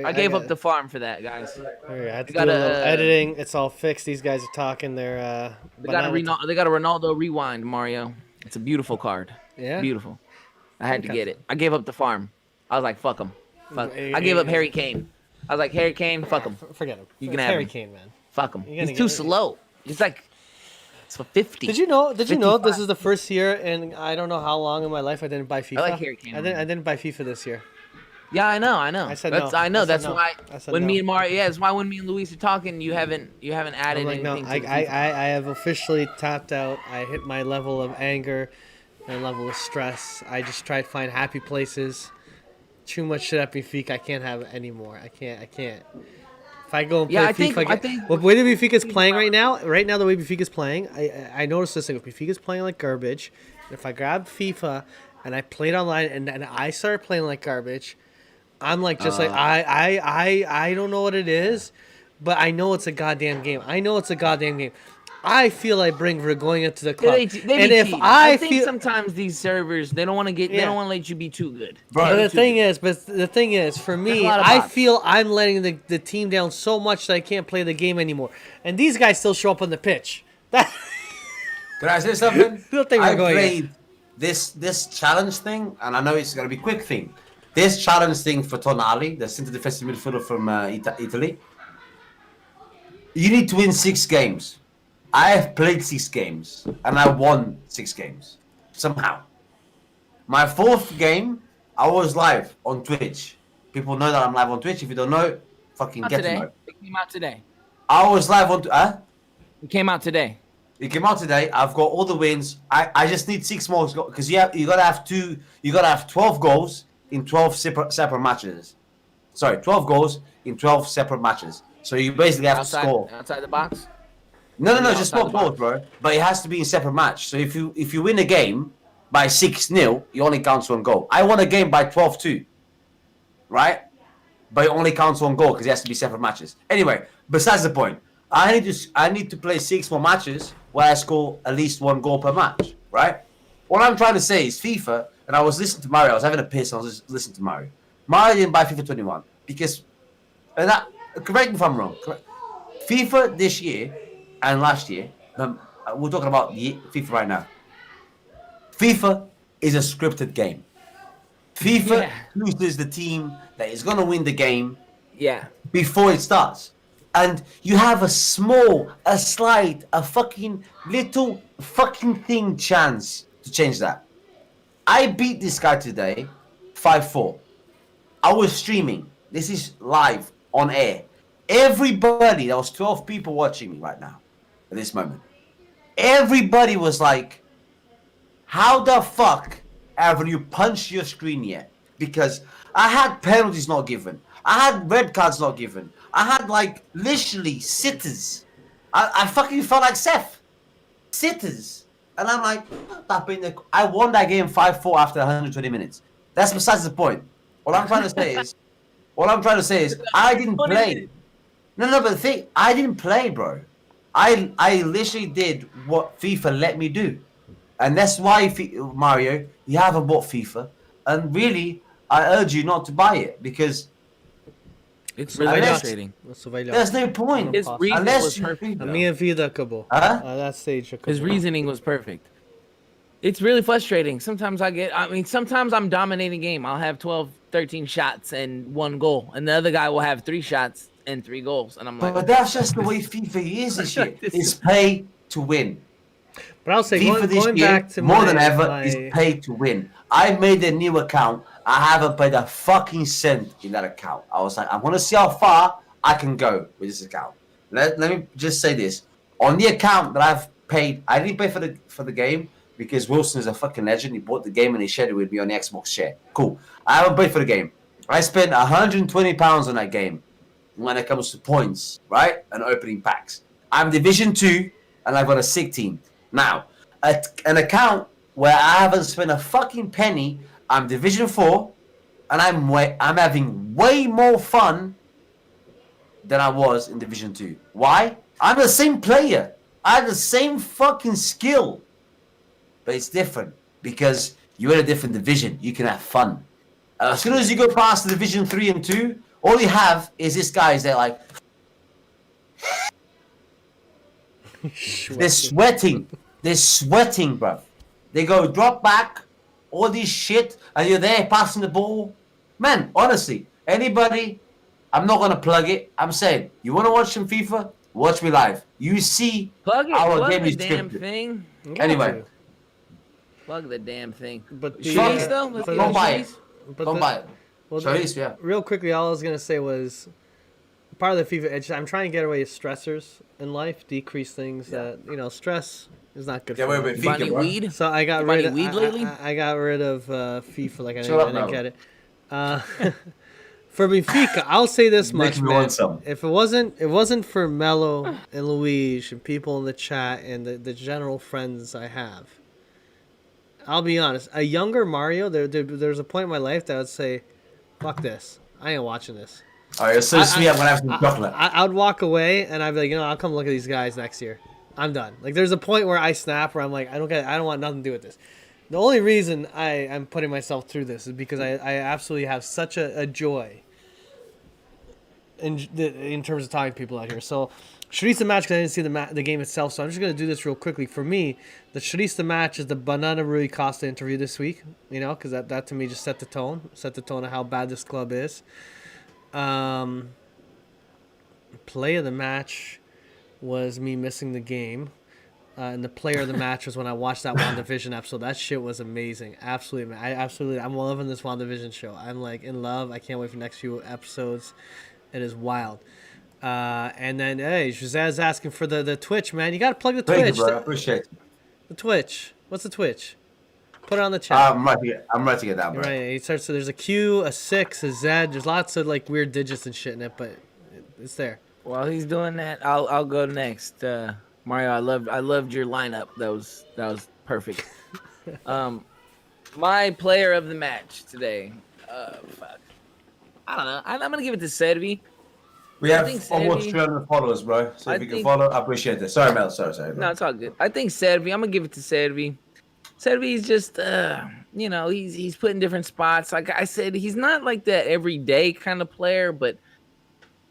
I I gave got- up the farm for that, guys. Alright, I have to We do a gotta, little editing. It's all fixed. These guys are talking. They're They got a Ronaldo rewind, Mario. It's a beautiful card. Yeah. Beautiful. I had to Okay. get it. I gave up the farm. I was like, fuck him. Fuck. I gave up Harry Kane. I was like, Harry Kane, fuck him. Forget him. You It's can have Harry him. Kane, man. Fuck him. You're gonna He's too get- slow. He's like, it's for 50. Did you know? This 55. is the first year, and I don't know how long in my life I didn't buy FIFA. like Harry Kane. I didn't buy FIFA this year. Yeah, I know. I said That's, no. I know. I said That's no. why I said when no. me and Mario, yeah, that's why when me and Luis are talking, you haven't added I'm like, no, anything. I, to the I, FIFA. I have officially tapped out. I hit my level of anger, my level of stress. I just try to find happy places. Too much shit at Benfica. I can't have it anymore. I can't. If I go and play Yeah, FIFA, I think well, the way that Benfica's playing right now, the way Benfica's playing, I noticed this thing. If Benfica's playing like garbage, if I grab FIFA and I play it online and I start playing like garbage, I'm like just like I don't know what it is, but I know it's a goddamn game. I feel I bring Vergonha to the club. They be and if cheating. I think feel sometimes these servers they don't want to get they Yeah. don't want to let you be too good. Bro, But Too the thing is, for me, a lot of I bots. feel I'm letting the team down so much that I can't play the game anymore. And these guys still show up on the pitch. That Can I say something? Don't think we're I going played this challenge thing, and I know it's gonna be a quick thing. This challenge thing for Tonali, the centre defensive midfielder from Italy. You need to win 6 games. I have played 6 games, and I won 6 games somehow. My 4th game, I was live on Twitch. People know that I'm live on Twitch. If you don't know, fucking Not get to today. know. It came out today. I was live on. It came out today. It came out today. I've got all the wins. I just need 6 more because you gotta have 12 goals in 12 separate matches. Sorry, 12 goals in 12 separate matches. So you basically have to score. Outside the box. No, outside just the 12 box. goals, bro. But it has to be in separate match. So if you win a game by 6-0, you only counts 1 goal. I won a game by 12-2, right? But it only counts 1 goal because it has to be separate matches. Anyway, besides the point, I need to play 6 more matches where I score at least 1 goal per match, right? What I'm trying to say is FIFA, and I was listening to Mario. I was having a piss. I was just listening to Mario. Mario didn't buy FIFA 21 because, and that, correct me if I'm wrong. FIFA this year and last year, we're talking about the FIFA right now. FIFA is a scripted game. FIFA Yeah. chooses the team that is gonna win the game Yeah. before it starts. And you have a slight, a fucking little fucking thing chance to change that. I beat this guy today, 5-4. I was streaming. This is live on air. Everybody, there was 12 people watching me right now at this moment. Everybody was like, how the fuck haven't you punched your screen yet? Because I had penalties not given. I had red cards not given. I had like literally sitters. I fucking felt like Seth. Sitters. And I'm like, I won that game 5-4 after 120 minutes. That's besides the point. What I'm trying to say is, I didn't play. No, but the thing, I didn't play, bro. I literally did what FIFA let me do. And that's why, Mario, you haven't bought FIFA. And really, I urge you not to buy it because It's Unless- really frustrating. there's no point. His reasoning Unless was you perfect. A though. minha vida acabou. Huh? That stage acabou. His reasoning was perfect. It's really frustrating. Sometimes sometimes I'm dominating game. I'll have 12, 13 shots and 1 goal. And the other guy will have 3 shots and 3 goals. And I'm like, But that's just the way FIFA is this year. This It's pay to win. But I'll say, FIFA this going year, back to more my, than ever, my, is pay to win. I made a new account. I haven't paid a fucking cent in that account. I was like, I want to see how far I can go with this account. Let me just say this. On the account that I've paid, I didn't pay for the game because Wilson is a fucking legend. He bought the game and he shared it with me on the Xbox share. Cool. I haven't paid for the game. I spent £120 on that game when it comes to points, right? And opening packs. I'm Division 2 and I've got a sick team. Now, an account where I haven't spent a fucking penny, I'm Division 4 and I'm having way more fun than I was in Division 2. Why? I'm the same player. I have the same fucking skill. but it's different because you're in a different division. You can have fun. As soon as you go past the Division 3 and 2, all you have is this guys that like they're sweating. They're sweating, bro. They go drop back, all this shit, and you're there passing the ball. Man, honestly, anybody, I'm not gonna plug it. I'm saying, you wanna watch some FIFA? Watch me live. You see Plug it. our Plug game the is damn scripted. thing. Anyway, Plug the damn thing. But Sharice, though? Let's but get don't buy it. Sharice. but Don't the- buy it. well, Sharice, yeah. real quickly, all I was gonna say was part of the FIFA. I'm trying to get away with stressors in life, decrease things that stress is not good. Get for away me. with You buy any bro. weed? So I got You buy rid any of weed lately? I got rid of FIFA. Like I Shut up, didn't Melo. get it. For Benfica, I'll say this much, Makes me man. want some. If it wasn't for Mello and Luigi and people in the chat and the general friends I have, I'll be honest. A younger Mario, there's a point in my life that I would say, "Fuck this! I ain't watching this." Oh, you're so sweet. I'm gonna have some chocolate. I would walk away and I'd be like, I'll come look at these guys next year. I'm done. Like, there's a point where I snap where I'm like, I don't want nothing to do with this. The only reason I'm putting myself through this is because I absolutely have such a joy in terms of talking to people out here. So, Sharice match, because I didn't see the game itself, so I'm just going to do this real quickly. For me, the Sharice match is the Banana Rui Costa interview this week, because that to me just set the tone of how bad this club is. Play of the match was me missing the game. And the player of the match was when I watched that WandaVision episode. That shit was amazing. Absolutely. I'm loving this WandaVision show. I'm like in love. I can't wait for the next few episodes. It is wild. And then, hey, Shazaz's asking for the Twitch, man. You got to plug the Thank Twitch. you, bro. I appreciate it. The Twitch. What's the Twitch? Put it on the chat. I'm ready to get down, bro. Right. He starts. So there's a Q, a 6, a Z. There's lots of like weird digits and shit in it, but it's there. While he's doing that, I'll go next. Mario, I loved your lineup. That was perfect. My player of the match today. Fuck. I don't know. I'm gonna give it to Servi. We have think almost Servi- 300 followers, bro. So I if you can think- follow, I appreciate it. Sorry, Mel. Sorry. Bro. No, it's all good. I think Servi. I'm gonna give it to Servi. Servi's just, he's put in different spots. Like I said, he's not like that everyday kind of player, but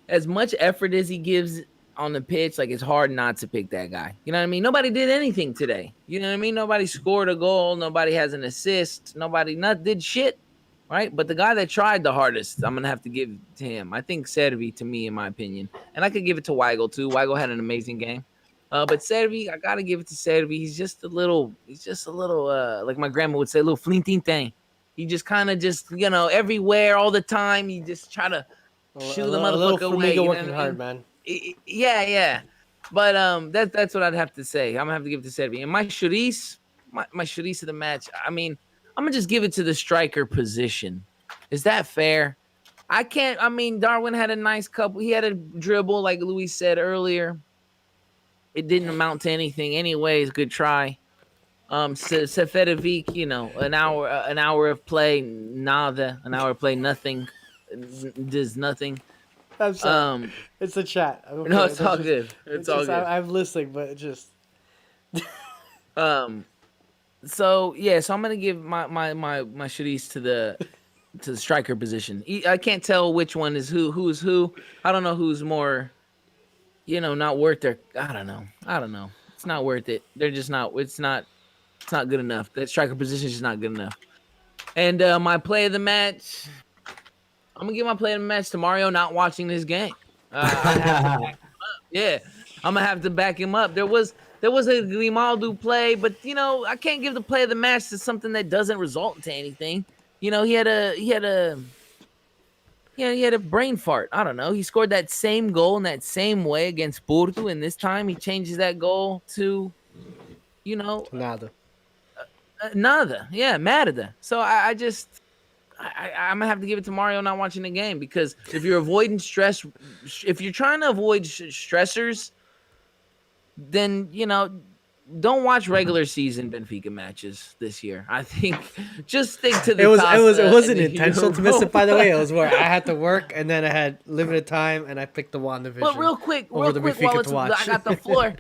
as much effort as he gives on the pitch, like it's hard not to pick that guy. You know what I mean? Nobody did anything today. You know what I mean? Nobody scored a goal. Nobody has an assist. Nobody did shit, right? But the guy that tried the hardest, I'm gonna have to give to him. I think Servi, to me, in my opinion, and I could give it to Weigl too. Weigl had an amazing game. But Servi, I gotta give it to Servi. He's just a little, like my grandma would say, a little flinting thing. He just kind of everywhere all the time. He just try to shoot the motherfucker away. You know working what I hard, mean? man. Yeah. But that's what I'd have to say. I'm gonna have to give it to Servi. And my Sharice of the match. I mean, I'm gonna just give it to the striker position. Is that fair? I can't. I mean, Darwin had a nice couple. He had a dribble, like Luis said earlier. It didn't amount to anything anyways. Good try. Seferovic, an hour of play, nada. An hour of play, nothing. Does nothing. I'm sorry. It's the chat. Okay, No, it's all good. It's all good. I'm listening, but it just. So I'm gonna give my Sharice to the striker position. I can't tell which one is who is who. I don't know who's more. Not worth their. I don't know. It's not worth it. They're just not. It's not good enough. That striker position is just not good enough. And my play of the match. I'm gonna give my play of the match to Mario not watching this game. I have to back him up. Yeah, I'm gonna have to back him up. There was a Grimaldo play, but I can't give the play of the match to something that doesn't result into anything. He had a brain fart. I don't know. He scored that same goal in that same way against Porto, and this time he changes that goal to, Nada. nada. Yeah, Merida. So I'm gonna have to give it to Mario not watching the game, because if you're avoiding stress, if you're trying to avoid stressors, then don't watch regular season Benfica matches this year. I think just stick to the. It Costa wasn't and the intentional to miss Euro. it, by the way. It was where I had to work and then I had limited time and I picked the WandaVision. But real quick, over the Benfica to watch. I got the floor.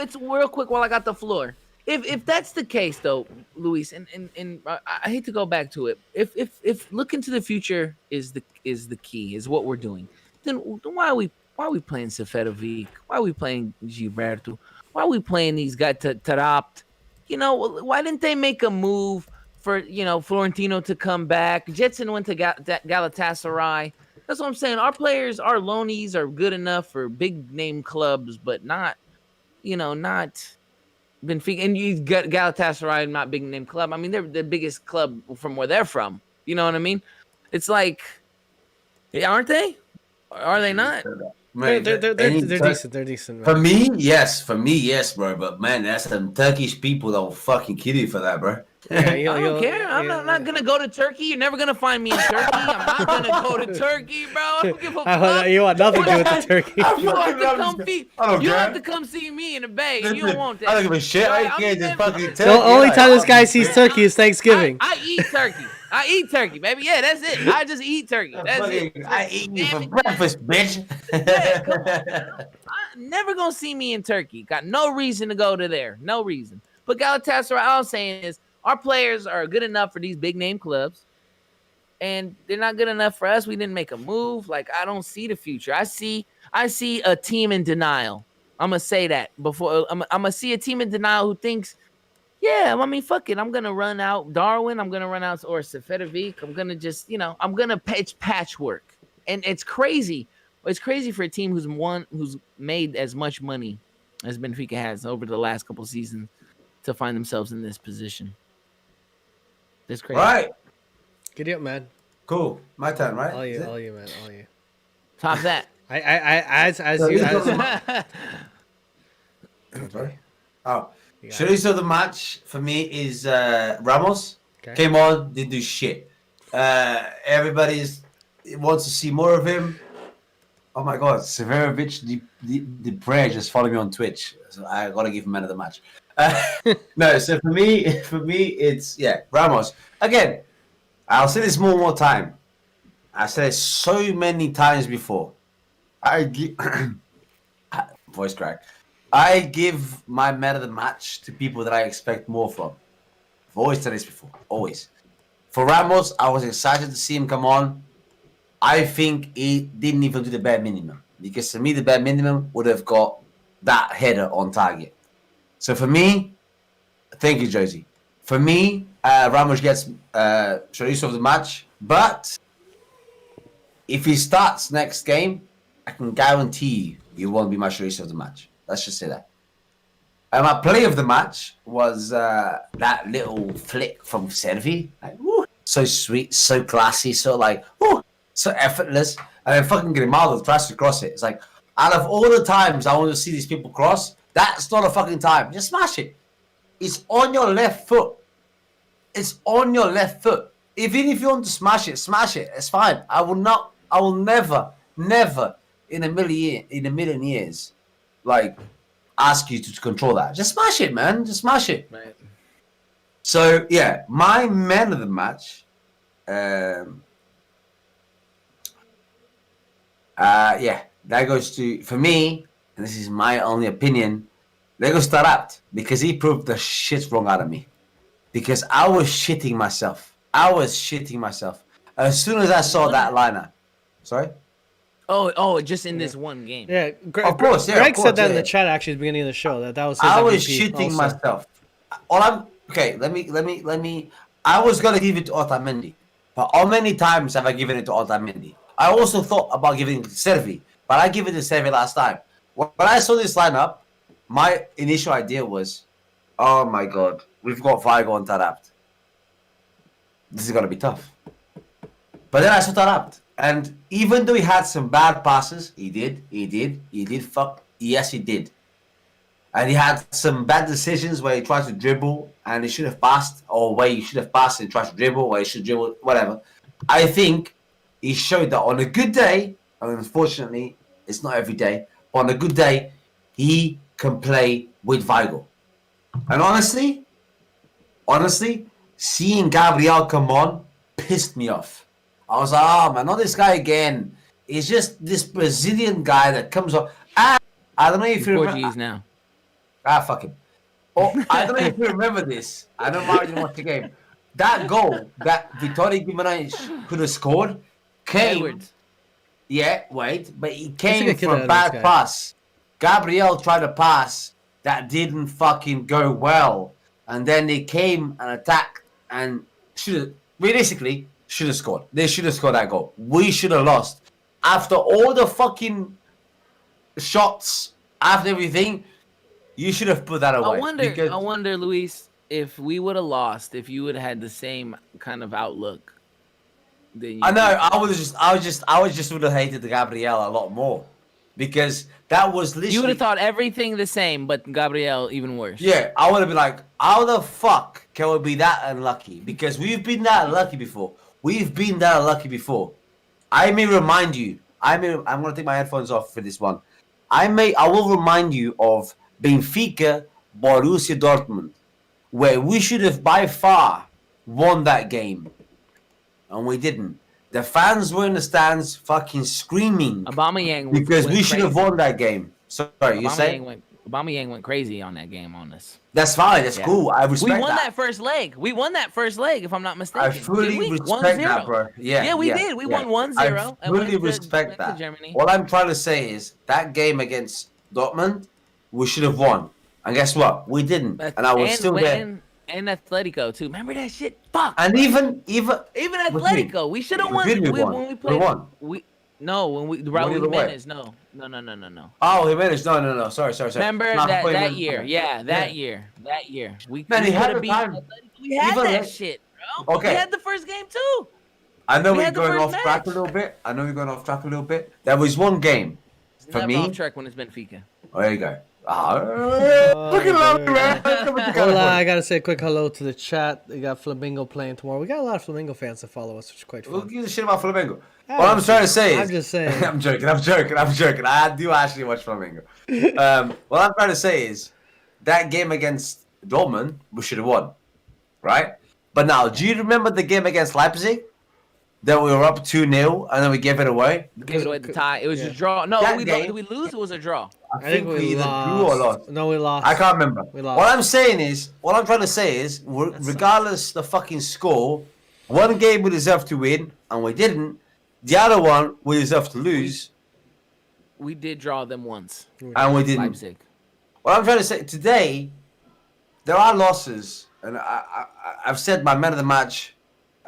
It's real quick while I got the floor. if that's the case though, Luis, and I hate to go back to it. If looking to the future is the key, is what we're doing, then why are we playing Seferovic? Why are we playing Gilberto? Why are we playing these guys Tarapt? You know, why didn't they make a move for Florentino to come back? Jetson went to Galatasaray. That's what I'm saying. Our players, our loanies are good enough for big name clubs, but not Benfica. And you got Galatasaray, not big name club. I mean, they're the biggest club from where they're from. You know what I mean? It's like, aren't they? Are they not? They're decent. They're decent. Man. For me, yes, bro. But man, that's some Turkish people that will fucking kill you for that, bro. Yeah, I don't care. I'm not gonna go to Turkey. You're never gonna find me in Turkey. I'm not gonna go to Turkey, bro. I don't give a fuck. You want nothing to do with the Turkey. You have to come see me in the Bay, and you don't want that. I don't give a shit. I can't just fucking Turkey. The only time this guy sees turkey is Thanksgiving. I eat turkey. I eat turkey, baby. Yeah, that's it. I just eat turkey. That's it. I eat you for breakfast, bitch. Yeah, come on. Never gonna see me in Turkey. Got no reason to go to there. No reason. But Galatasaray, all I'm saying is our players are good enough for these big name clubs, and they're not good enough for us. We didn't make a move. Like, I don't see the future. I see a team in denial. I'm gonna say that before. I'm gonna see a team in denial who thinks, yeah, I mean, fuck it. I'm gonna run out Darwin. I'm gonna run out or Seferovic. I'm gonna just, I'm gonna pitch patchwork, and it's crazy. It's crazy for a team who's made as much money as Benfica has over the last couple of seasons to find themselves in this position. That's crazy. All right. Giddy up, man. Cool. My turn, right? All you, man. All you. Top that. As you. Sorry. Oh. Chorizo of the match for me is Ramos. Okay. Came on, didn't do shit. Everybody wants to see more of him. Oh my god, Severovic the prayer just followed me on Twitch. So I gotta give him man of the match. No, so for me it's Ramos. Again, I'll say this more time. I said it so many times before. Voice crack. I give my man of the match to people that I expect more from. I've always said this before. Always. For Ramos, I was excited to see him come on. I think he didn't even do the bare minimum. Because to me, the bare minimum would have got that header on target. So for me, thank you, Josie. For me, Ramos gets Chorizo of the match. But if he starts next game, I can guarantee you he won't be my Chorizo of the match. Let's just say that. And my play of the match was that little flick from Servi. Like, woo, so sweet, so classy, so like, woo, so effortless. And then fucking Grimaldo tries to cross it. It's like, out of all the times I want to see these people cross, that's not a fucking time. Just smash it. It's on your left foot. It's on your left foot. Even if you want to smash it, smash it. It's fine. I will never in a million years, like, ask you to control that. Just smash it, man. Just smash it. Right. So yeah, my man of the match. That goes to, for me, and this is my only opinion, that goes to Tarapt, because he proved the shit wrong out of me. Because I was shitting myself. As soon as I saw that lineup. Sorry? Oh, just in this one game. Yeah, of course. Greg said that in the chat actually at the beginning of the show. That was his I MVP was shitting also. myself. Let me. I was gonna give it to Otamendi, but how many times have I given it to Otamendi? I also thought about giving it to Servi, but I gave it to Servi last time. When I saw this lineup, my initial idea was, oh my god, we've got Vigo and Tarapt. This is gonna be tough. But then I saw Tarapt. And even though he had some bad passes, he did. Yes, he did. And he had some bad decisions where he tried to dribble and he should have passed, or where he should have passed and tried to dribble, or he should dribble, whatever. I think he showed that on a good day, and unfortunately, it's not every day, but on a good day, he can play with Vigo. And honestly, seeing Gabriel come on pissed me off. I was like, oh man, not this guy again. He's just this Brazilian guy that comes up. I don't know if you're Portuguese now. fuck him. Oh, I don't know if you remember this. I know Mario didn't watch the game. That goal that Vitória Guimarães could have scored came. Edwards. Yeah, wait, but it a came good kid, from a that bad guy. pass. Gabriel tried a pass that didn't fucking go well, and then they came and attacked and realistically should have scored. They should have scored that goal. We should have lost after all the fucking shots, after everything. You should have put that away. I wonder, Luis, if we would have lost, if you would have had the same kind of outlook. I know. I would just would have hated the Gabriel a lot more, because that was literally. You would have thought everything the same, but Gabriel even worse. Yeah, I would have been like, how the fuck can we be that unlucky? Because we've been that unlucky before. I may remind you. I'm gonna take my headphones off for this one. I will remind you of Benfica Borussia Dortmund, where we should have by far won that game. And we didn't. The fans were in the stands fucking screaming. Aubameyang because went we should have crazy. won that game. Sorry, you say? Aubameyang went crazy on that game on us. That's fine. That's cool. I respect We won that first leg. If I'm not mistaken. I fully respect that, bro. Yeah, we did. We won 1-0. I fully respect that. What I'm trying to say is that game against Dortmund, we should have won. And guess what? We didn't. And I was still there. And Atletico too. Remember that shit? Fuck. And even Atletico, we should have won. We When we played, won. when we Raúl Jiménez. No. Oh, Jimenez. No. Sorry. Remember No, that year? Yeah, that year. We Man, he had could have the beat time. Atletico. We had Even that like- shit, bro. Okay. We had the first game too. I know We we're had the going first off track a little bit. There was one game for Never me. off track when it's Benfica. Oh, there you go. Look at Lovely, man. Hola, I gotta say a quick hello to the chat. We got Flamingo playing tomorrow. We got a lot of Flamingo fans that follow us, which is quite Who fun. gives a shit about Flamengo? What I'm trying to say is... I'm just saying. I'm joking. I do actually watch Flamengo. What I'm trying to say is that game against Dortmund, we should have won. Right? But now, do you remember the game against Leipzig? That we were up 2-0 and then we gave it away? Gave it away at the tie. It was a draw. No, That did game- we lose? It was a draw. I think we either drew or lost. No, we lost. I can't remember. We lost. What I'm trying to say is, regardless the fucking score, one game we deserved to win and we didn't. The other one we deserved to lose We did draw them once. and we didn't. Leipzig. What I'm trying to say today, there are losses, and I've said my man of the match.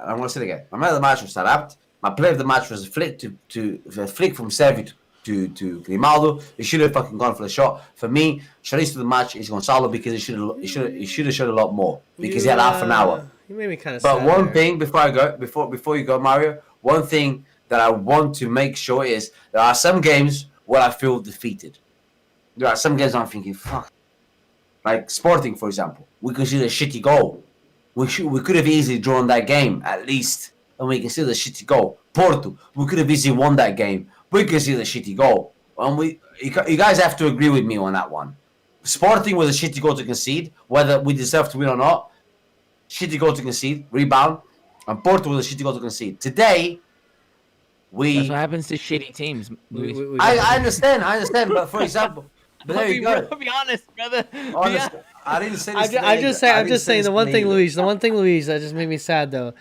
I'm gonna say it again. My man of the match was Sarabt. My player of the match was a flick from Servi to Grimaldo. He should have fucking gone for the shot. For me, Charisse of the match is Gonzalo because he should have showed a lot more because he had half an hour. You made me kind of. But one thing before you go, Mario, one thing that I want to make sure is there are some games where I feel defeated. There are some games I'm thinking, fuck. Like Sporting, for example, we consider a shitty goal. We could have easily drawn that game at least, and we consider a shitty goal. Porto, we could have easily won that game. We consider a shitty goal, and you guys have to agree with me on that one. Sporting was a shitty goal to concede, whether we deserve to win or not. Shitty goal to concede, rebound, and Porto was a shitty goal to concede. Today, That's what happens to shitty teams. I understand, but for example, but there you go. Be honest, brother. Honest, I didn't say this. I'm just saying. I I'm didn't just say saying this the one thing, today. Luis. The one thing, Luis, that just made me sad though,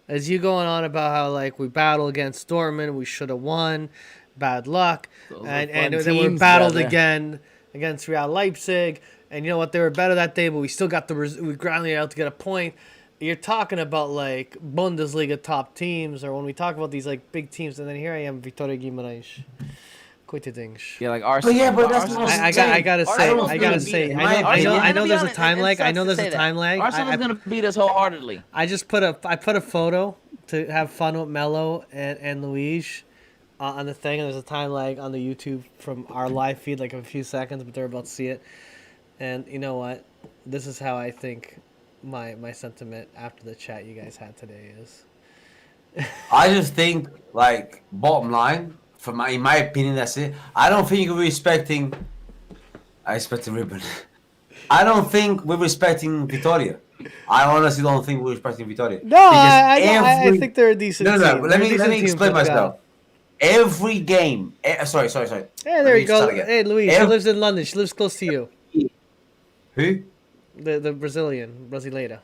is you going on about how like we battled against Dortmund, we should have won, bad luck, Those and were fun then we teams, battled brother. again against Real Leipzig, and you know what? They were better that day, but we still got we grounded out to get a point. You're talking about like Bundesliga top teams, or when we talk about these like big teams, and then here I am, Vitória Guimarães. Yeah, like Arsenal. yeah, but that's Arsenal- not- I gotta say, Arsenal's I gonna gotta beat say, us. I know To be there's a honest, time it lag. I sucks know to there's say a that. time lag. Arsenal's gonna beat us wholeheartedly. I put a photo to have fun with Mello and Luis on the thing, and there's a time lag on the YouTube from our live feed, like a few seconds, but they're about to see it. And you know what? This is how I think my sentiment after the chat you guys had today is. I just think, like, bottom line, in my opinion, that's it. I don't think we're respecting. I respect the ribbon. I don't think we're respecting Vitória. I honestly don't think we're respecting Vitória. No, I think they're a decent team. No. Let They're a me decent team explain put together. myself. Every game. Sorry. Hey, there you go. Hey, Louise, she Every- lives in London. She lives close to you. Who? The Brasileira.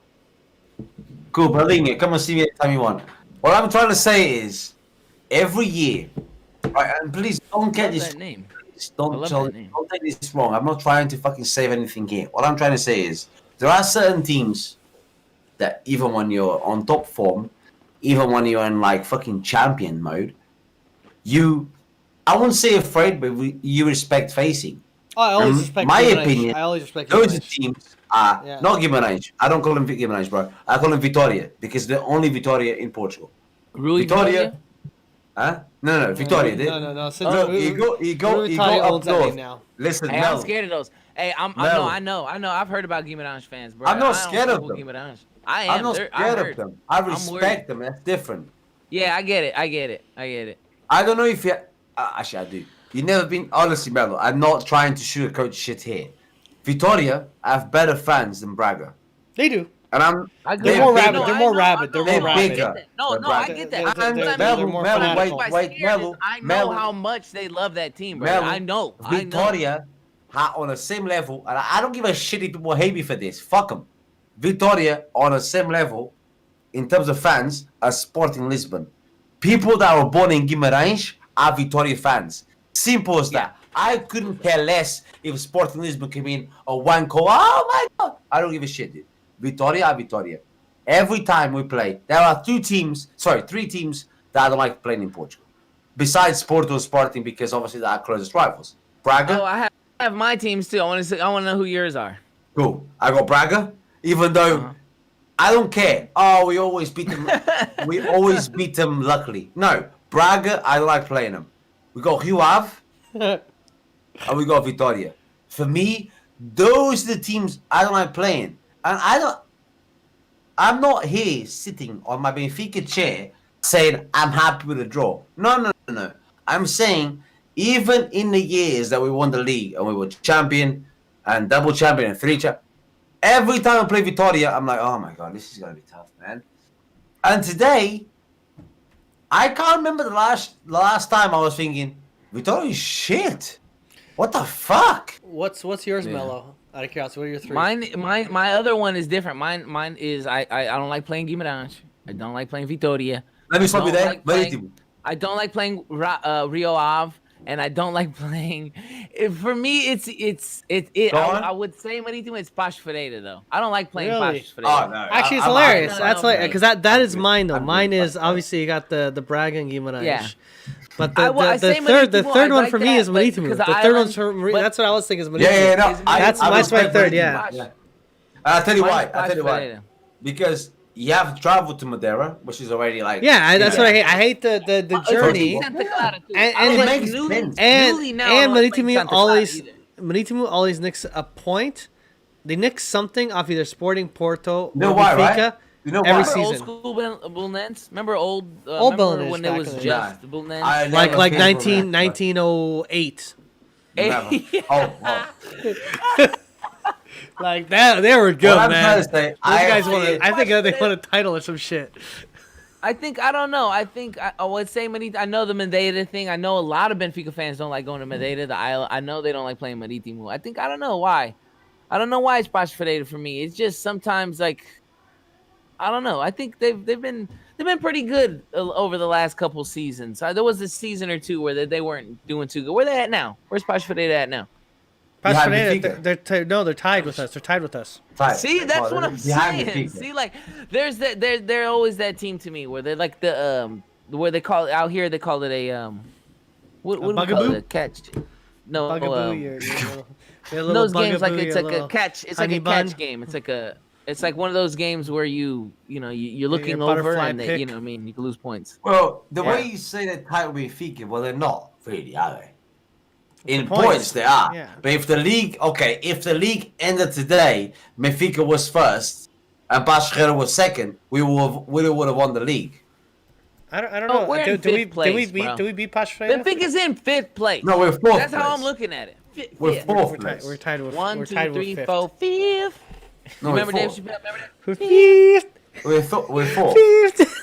Cool, Berlinga, come and see me anytime you want. What I'm trying to say is, every year, right, and please don't get Love this. that name. Please I love that name. don't take this wrong. I'm not trying to fucking save anything here. What I'm trying to say is, there are certain teams that even when you're on top form, even when you're in like fucking champion mode, I won't say afraid, but you respect facing. Oh, I always respect my Guimarães. opinion, I always respect those Guimarães. teams are Yeah. not Guimarães. I don't call him Guimarães, bro. I call him Vitória because they're only Vitória in Portugal. Rui Vitória. Huh? No, Vitória. No. Since Look, you go Vitória up owns that name north. now. Listen, Hey, Mel, I'm scared of those. Hey, Mel. I know. I've heard about Guimarães fans, bro. I'm not I don't scared of fuck with them. Guimarães. I am. I'm not They're- I scared heard. of them. I I'm respect them. That's different. Yeah, I get it. I don't know if you. Actually, I do. You never been honestly, Melo. I'm not trying to sugarcoat shit here. Vitória have better fans than Braga, They do. and They're more rabid. They're more rabid. They're They're more rabid. bigger. No, than no, I Braga. get They're- that. they're- What I they're mean, more what I mean fanatical. by Wait, scared Melo, is I know Melo. how much they love that team, bro. Melo, I know. Vitória are on the same level, and I don't give a shit if people hate me for this. Fuck them. Vitória on the same level in terms of fans as Sporting Lisbon. People that were born in Guimarães are Vitória fans. Simple as that. I couldn't care less if Sporting Lisbon came in a wanko. Oh my god! I don't give a shit, dude. Vitória are Vitória. Every time we play, there are three teams that I don't like playing in Portugal. Besides Porto and Sporting, because obviously they are closest rivals. Braga, Oh, I have my teams too. I want to know who yours are. cool. I got Braga, even though I don't care. Oh, we always beat them. We always beat them luckily. No, Braga, I don't like playing them. We got Rio Ave and we got Vitória. For me, those are the teams I don't like playing. And I'm not here sitting on my Benfica chair saying I'm happy with a draw. No. I'm saying even in the years that we won the league and we were champion and double champion and every time I play Vitória, I'm like, oh my god, this is gonna be tough, man. And today, I can't remember the last time I was thinking, Vitória is shit. What the fuck? What's yours, Mello? Out of curiosity, what are your three? My other one is different. Mine is I don't like playing Guimarães. I don't like playing Vitória. Let me stop you don't there. like Very playing- deep. I don't like playing Rio Ave, and I don't like playing. For me, it's Go on. I would say Marítimo. It's Paços Ferreira though. I don't like playing Really? Paços Ferreira. Oh no. Actually, it's I'm hilarious. no, That's no, like no. because that is mine though. I'm Mine good. is obviously you got the Braga and Guimarães. Yeah. But I the say third Marítimo, third I one like for me that, is but Marítimo. because The the third one's island- for but- that's what I was thinking is Marítimo. Yeah, no. Is That's I my respect third, Marítimo. yeah. I'll tell you Mine's why. Paços Ferreira. Because you have to travel to Madeira, which is already like. Yeah, that's what I hate. I hate the journey. It's Santa Clara, too. And- I don't and like makes newly- sense. newly now, I And don't like playing Marítimo Santa Clara always either. Marítimo always nicks a point. They nick something off either Sporting, Porto, You know or why, Benfica. right? You know every why? Remember old season. school Belenenses? Remember old Old remember Belenenses when back it was in the just day. Belenenses? I Like never came from 1908. that. Never. Oh. Like that, they were good, What I'm man. trying to say, Those guys I want. see it. I think they want a title or some shit. I think I don't know. I think I would say I know the Madeira thing. I know a lot of Benfica fans don't like going to Madeira, the island. I know they don't like playing Marítimo. I think I don't know why. I don't know why it's Paços Ferreira for me. It's just sometimes like I don't know. I think they've been pretty good over the last couple seasons. There was a season or two where they weren't doing too good. Where they at now? Where's Paços Ferreira at now? Paços Behind Ferreira, Benfica. they're tied with us. They're tied with us. Right. See, that's what I'm Behind the saying. Benfica. See, like, there's that. They're always that team to me where they're like the where they call it out here. They call it a what do we call bugaboo? it? A catch? No, Bugaboo, your little those games like bugaboo, it's your like a little catch. It's honey like a bun. catch game. It's like one of those games where you're looking your over butterfly and pick. you know what I mean you can lose points. Well, the Yeah. way you say that title Benfica, well, they're not really, are they? In points. points, they are. Yeah. But if the league ended today, Benfica was first and Paços Ferreira was second, we would have won the league. I don't Oh, know. we're in fifth place, bro. Do we beat Paços Ferreira? Benfica's in fifth place. No, we're fourth. That's how I'm place. looking at it. We're Fifth. fourth We're place. tied. We're tied with. One, we're two, tied three, with four, fifth. No, Remember we're Dave fourth. Chappelle? Remember that? Fifth. We're fourth. Fifth.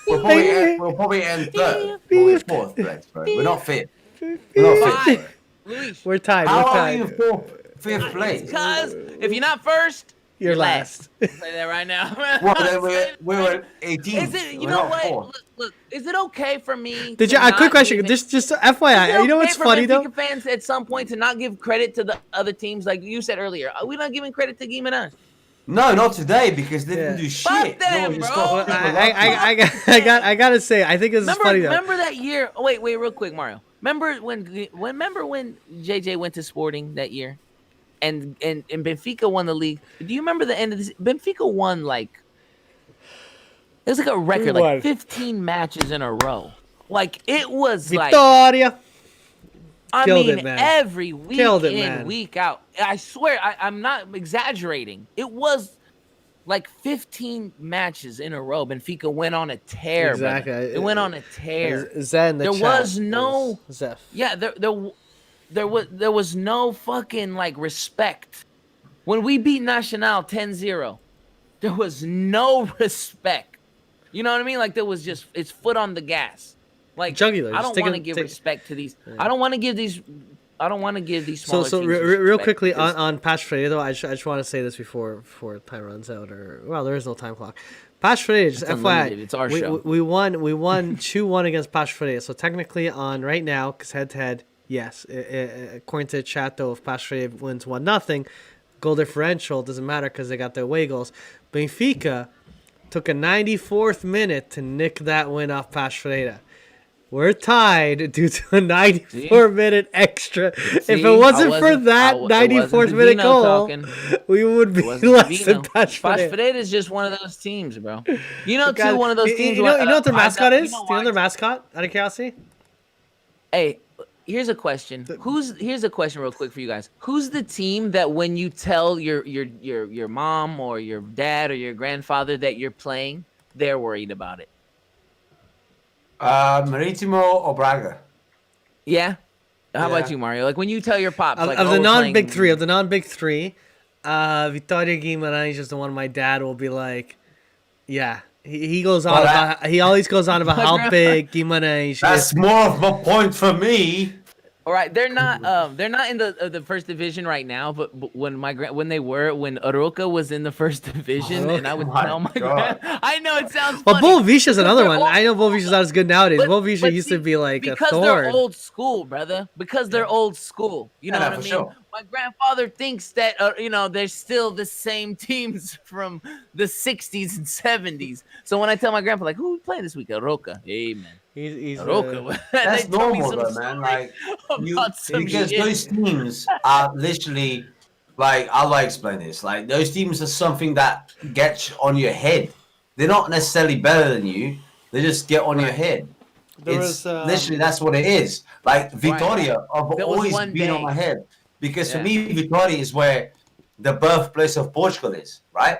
We'll probably end third. But we're fourth place, bro. We're not fifth. We're not fifth. Five. Luis. We're tied. How We're are we tied. in fifth place? Because if you're not first, You're last. I'll say that right now. Well, then we were 18. Is it? You We're know not what? four. Look. Is it okay for me? Did to you? A quick not question. give it- Just Is FYI. it You know okay what's for funny though? Benfica fans at some point to not give credit to the other teams, like you said earlier? Are we not giving credit to Guimarães? No, not today because they didn't Yeah. do Fuck shit. them, No, just bro. got Well, people lucky. I gotta say, I think this is funny though. Remember that year? Oh, wait, real quick, Mario. Remember when JJ went to Sporting that year, and Benfica won the league? Do you remember the end of this? Benfica won like it was like a record, won? like 15 matches in a row. Like it was like Victoria. I Killed mean it, man. every week Killed it, in, man. week out. I swear, I'm not exaggerating. It was like 15 matches in a row. Benfica went on a tear. Exactly. Brother. It went on a tear. Zen, the There chat was no- Zeph. Yeah, there was no fucking like respect. When we beat Nacional 10-0, there was no respect. You know what I mean? Like there was just it's foot on the gas. Like Jugular, I just don't want to take give take- respect to these. I don't want to give these. I don't want to give these So smaller teams real respect quickly because- on Patch Freire though, I just want to say this before time runs out, or well, there is no time clock. Patch Freire, just It's unlimited. FYI, It's our we, show. we won 2-1 against Patch Freire. So technically on right now, because head to head, yes, according to the chat though, if Patch Freire wins 1-0, goal differential doesn't matter because they got their away goals. Benfica took a 94th minute to nick that win off Patch Freire. We're tied due to a 94-minute extra. If See, it wasn't for wasn't- that it wasn't 94th minute Divino goal, talking. we would be It wasn't less than Divino. Patch Patch Freire. Freire is just one of those teams, bro. You know, God, too, one of those teams. You know where, what their mascot is? you know Do you know why? their mascot? Out of curiosity. Hey, here's a question. Here's a question real quick for you guys. Who's the team that when you tell your mom or your dad or your grandfather that you're playing, they're worried about it? Maritimo or Braga? Yeah. How Yeah. about you, Mario? Like when you tell your pops, Of, like, of oh, the we're non-big playing- three, Vitória Guimarães is the one my dad will be like, yeah. He goes on Well, about he always goes on about My how grandpa- big Guimarães That's is. more of a point for me. All right, they're not in the first division right now, but when when Aroca was in the first division, and I would my tell my God. I know it sounds Well, funny. Boavista is another they're one. old I know Boavista's not as good nowadays. But- Boavista but used see, to be like a because they're thorn. old school, brother. Because they're old school. You know Yeah, what I for mean? sure. My grandfather thinks that they're still the same teams from the 60s and 70s. So when I tell my grandpa, like, who we playing this week? Aroca. Hey man. He's Aroca. That's They told me normal, some though, man. stories Like, about some because shit. those teams are literally like, I'll explain this. Like, those teams are something that gets on your head. They're not necessarily better than you. They just get on your head. There It's was, literally that's what it is. Like Victoria, I've There was always one been on day. my head because Yeah. for me, Victoria is where the birthplace of Portugal is, right?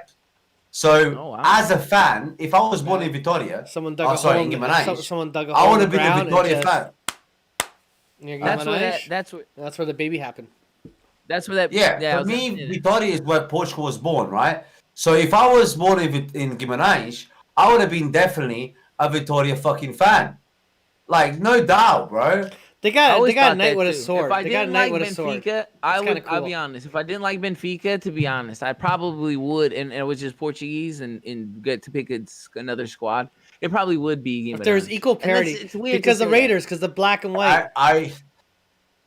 So Oh, wow. as a fan, if I was born in Victoria, Someone dug a sorry, hole. in Guimarães, Someone dug a I hole want in to the be the ground and Victoria just fan. near That's where Guimarães. that's That's where the baby happened. that Yeah, I for was me, gonna say that. Victoria is where Portugal was born, right? So if I was born in Guimarães, I would have been definitely a Victoria fucking fan. Like, no doubt, bro. They I got always a thought knight that with a too. sword. If I They got a didn't knight like with a sword. Benfica, kinda I'll cool. be honest. If I didn't like Benfica, to be honest, I probably would, and it was just Portuguese and get to pick another squad. It probably would be. If there's Guimarães. equal And that's- parity, it's weird to because the say that. Raiders, because the black and white.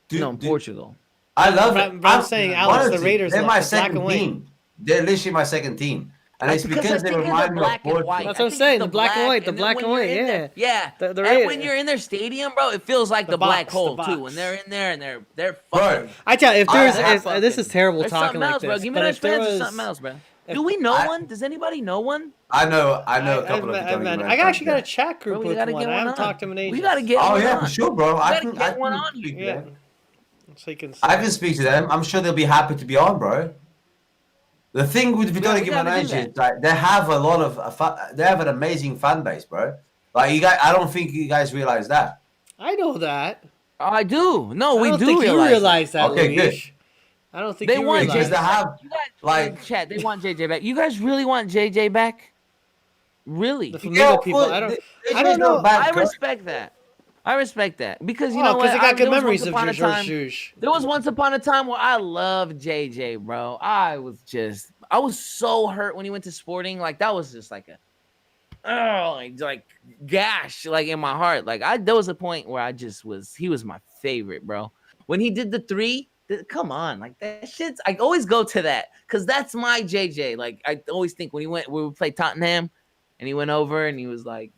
Dude, No, Portugal. I love But- it. but I'm saying, Alex, the Raiders They're look, my the black second and white. team. They're literally my second team. And it's because I they think of remind the me of black and Portugal. white. That's I what I'm think saying, it's the black and white, the then black when and you're white, in there- yeah. yeah. The And Raiders- when you're in their stadium, bro, it feels like the black box, hole the too. box. When they're in there and they're Bro, fucking. I tell you, if I- there's, I if, this is terrible There's talking something like else, this, bro. but Guimarães if there fans was, is something else, bro. Do we know one? Does anybody know one? I know a couple of I actually got a chat group Bro, we with gotta one. get I one haven't on. talked to him in ages. We gotta get Oh one yeah, on. for sure, bro. I gotta can get one on speak to Yeah. them. So you can. I can speak to them. I'm sure they'll be happy to be on, bro. The thing with Vitória we gotta do Guimarães that. is like they have a lot of they have an amazing fan base, bro. Like you guys, I don't think you guys realize that. I know that. Oh, I do. No, we I don't do think you realize. realize that, Okay, Luis. good. I don't think They you want realize Because they that. have You guys, like chat. They want JJ back. You guys really want JJ back? Really? The Flamingo people. I don't. I don't know. I respect that. I respect that because you know what? because they got good there was memories once of upon a George time- Juge. There was once upon a time where I loved JJ, bro. I was just I was so hurt when he went to Sporting. Like that was just like a like gash like in my heart. Like there was a point where he was my favorite, bro. When he did the 3, come on, like that shit's. I always go to that because that's my JJ. Like I always think when we played Tottenham, and he went over and he was like.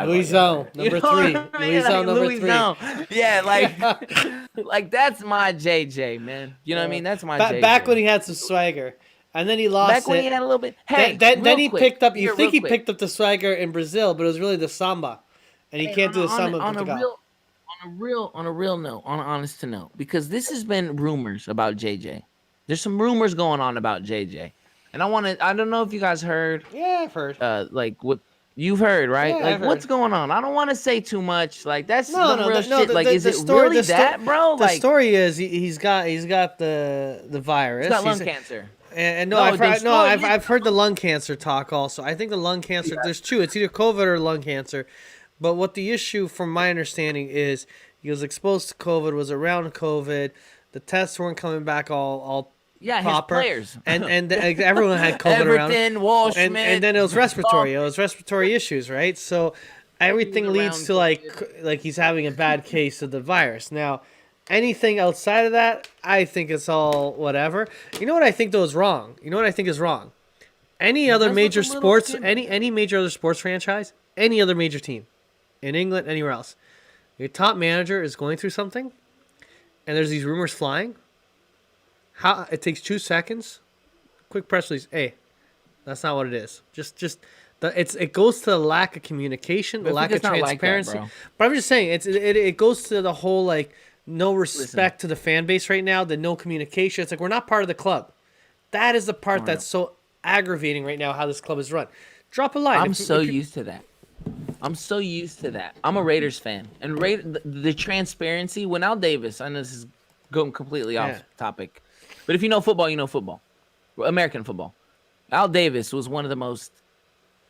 Louison, number 3. Louison, number 3. Yeah, like that's my JJ, man. You know what I mean? That's my JJ. Back when he had some swagger, and then he lost Back when he had a little bit. Hey, then he picked up. You think he quick. picked up the swagger in Brazil, but it was really the samba, and he can't do the samba in Portugal. On a real note, on an honest to note, because this has been rumors about JJ. There's some rumors going on about JJ, and I don't know if you guys heard. Yeah, I've heard. Like what. You've heard, right? Yeah, like, what's going on? I don't want to say too much. Like, that's shit. Like, is it story, really that, bro? The story is he's got the virus. He's got lung cancer. And I've heard the lung cancer talk also. I think the lung cancer. Yeah. There's 2. It's either COVID or lung cancer. But what the issue, from my understanding, is he was exposed to COVID. Was around COVID. The tests weren't coming back all. Yeah, proper. His players. And everyone had COVID around. Everton, Wall Schmidt. And then it was respiratory. It was respiratory issues, right? So everything leads to like he's having a bad case of the virus. Now, anything outside of that, I think it's all whatever. You know what I think though is wrong? You know what I think is wrong? Any other major sports, any major other sports franchise, any other major team in England, anywhere else, your top manager is going through something, and there's these rumors flying. How it takes 2 seconds, quick press release. Hey, that's not what it is. It goes to the lack of communication, the lack of transparency. Like that, but I'm just saying it goes to the whole like no respect to the fan base right now, the no communication. It's like we're not part of the club. That is the part that's so aggravating right now. How this club is run. Drop a line. I'm so used to that. I'm a Raiders fan, and the transparency. When Al Davis, I know this is going completely off topic. But if you know football, you know football. American football. Al Davis was one of the most,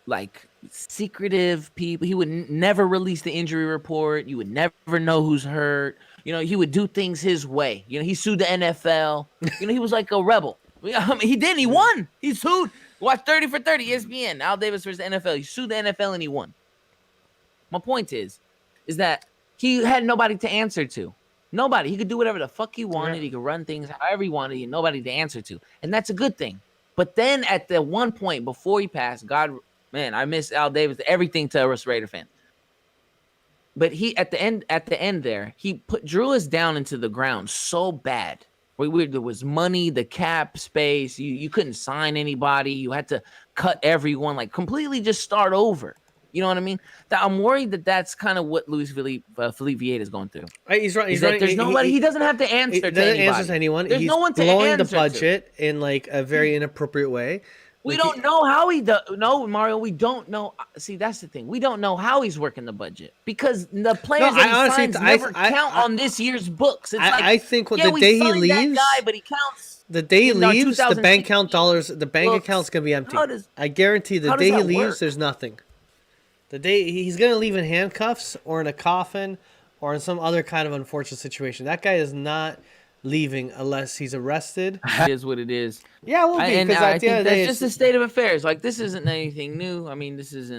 like, secretive people. He would never release the injury report. You would never know who's hurt. You know, he would do things his way. You know, he sued the NFL. You know, he was like a rebel. I mean, he did. He won. He sued. Watch 30 for 30, ESPN. Al Davis versus the NFL. He sued the NFL and he won. My point is that he had nobody to answer to. Nobody. He could do whatever the fuck he wanted. Yeah. He could run things however he wanted. He had nobody to answer to. And that's a good thing. But then at the one point before he passed, I miss Al Davis, everything to a Raider fan. But he at the end there, he drew us down into the ground so bad. There was money, the cap space. You couldn't sign anybody. You had to cut everyone, like completely just start over. You know what I mean? I'm worried that's kind of what Luis Felipe Vieira is going through. He's right. There's nobody. He doesn't have to answer to anybody. Answer to anyone. There's he's no one to blowing answer the budget in like a very inappropriate way. We don't know how he does. No, Mario, we don't know. See, that's the thing. We don't know how he's working the budget because the players that he signs never count on this year's books. It's I think the day he leaves, that guy, but he counts. The day he leaves, the bank account dollars, the bank account's gonna be empty. I guarantee the day he leaves, there's nothing. The day he's gonna leave in handcuffs or in a coffin or in some other kind of unfortunate situation. That guy is not leaving unless he's arrested. It is what it is. Yeah, it will be. And I think that's just the state of affairs. Like, this isn't anything new. I mean, this is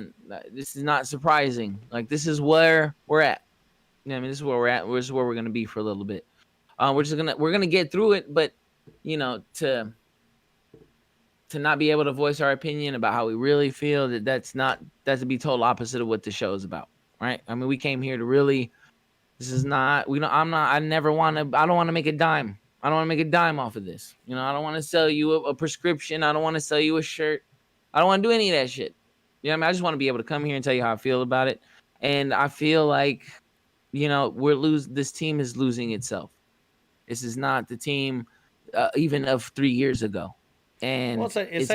not surprising. Like, this is where we're at. You know, I mean, this is where we're at. This is where we're gonna be for a little bit. We're gonna get through it, but you know, to not be able to voice our opinion about how we really feel, that's to be total opposite of what the show is about, right? I mean, we came here to really. This is not. I don't want to make a dime. I don't want to make a dime off of this. You know, I don't want to sell you a prescription. I don't want to sell you a shirt. I don't want to do any of that shit. You know what I mean? I just want to be able to come here and tell you how I feel about it. And I feel like, you know, this team is losing itself. This is not the team even of 3 years ago. And it's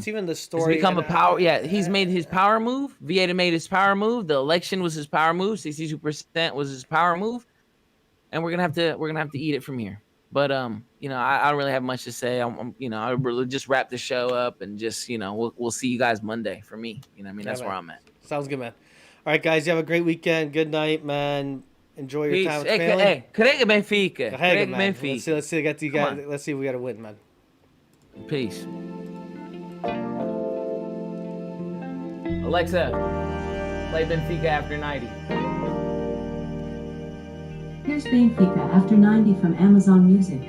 even the story. It's become a power. Yeah, he's made his power move. Vieira made his power move. The election was his power move. 62% was his power move. And we're gonna have to eat it from here. But you know, I don't really have much to say. I'll really just wrap the show up and just, you know, we'll see you guys Monday for me. You know what I mean? That's where I'm at. Sounds good, man. All right, guys, you have a great weekend. Good night, man. Enjoy your time with family. Hey, Carrega Benfica. Let's see. Let's see if we got to win, man. Peace. Alexa, play Benfica after 90. Here's Benfica After 90 from Amazon Music.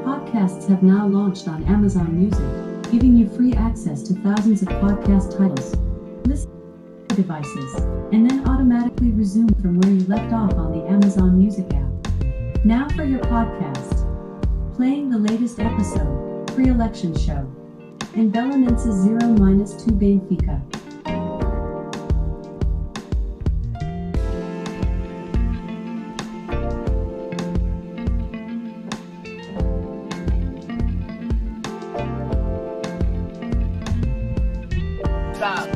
Podcasts have now launched on Amazon Music, giving you free access to thousands of podcast titles. Listen to devices, and then automatically resume from where you left off on the Amazon Music app. Now for your podcast. Playing the latest episode, Pre-Election Show. And Belenenses 0-2 Benfica. Stop.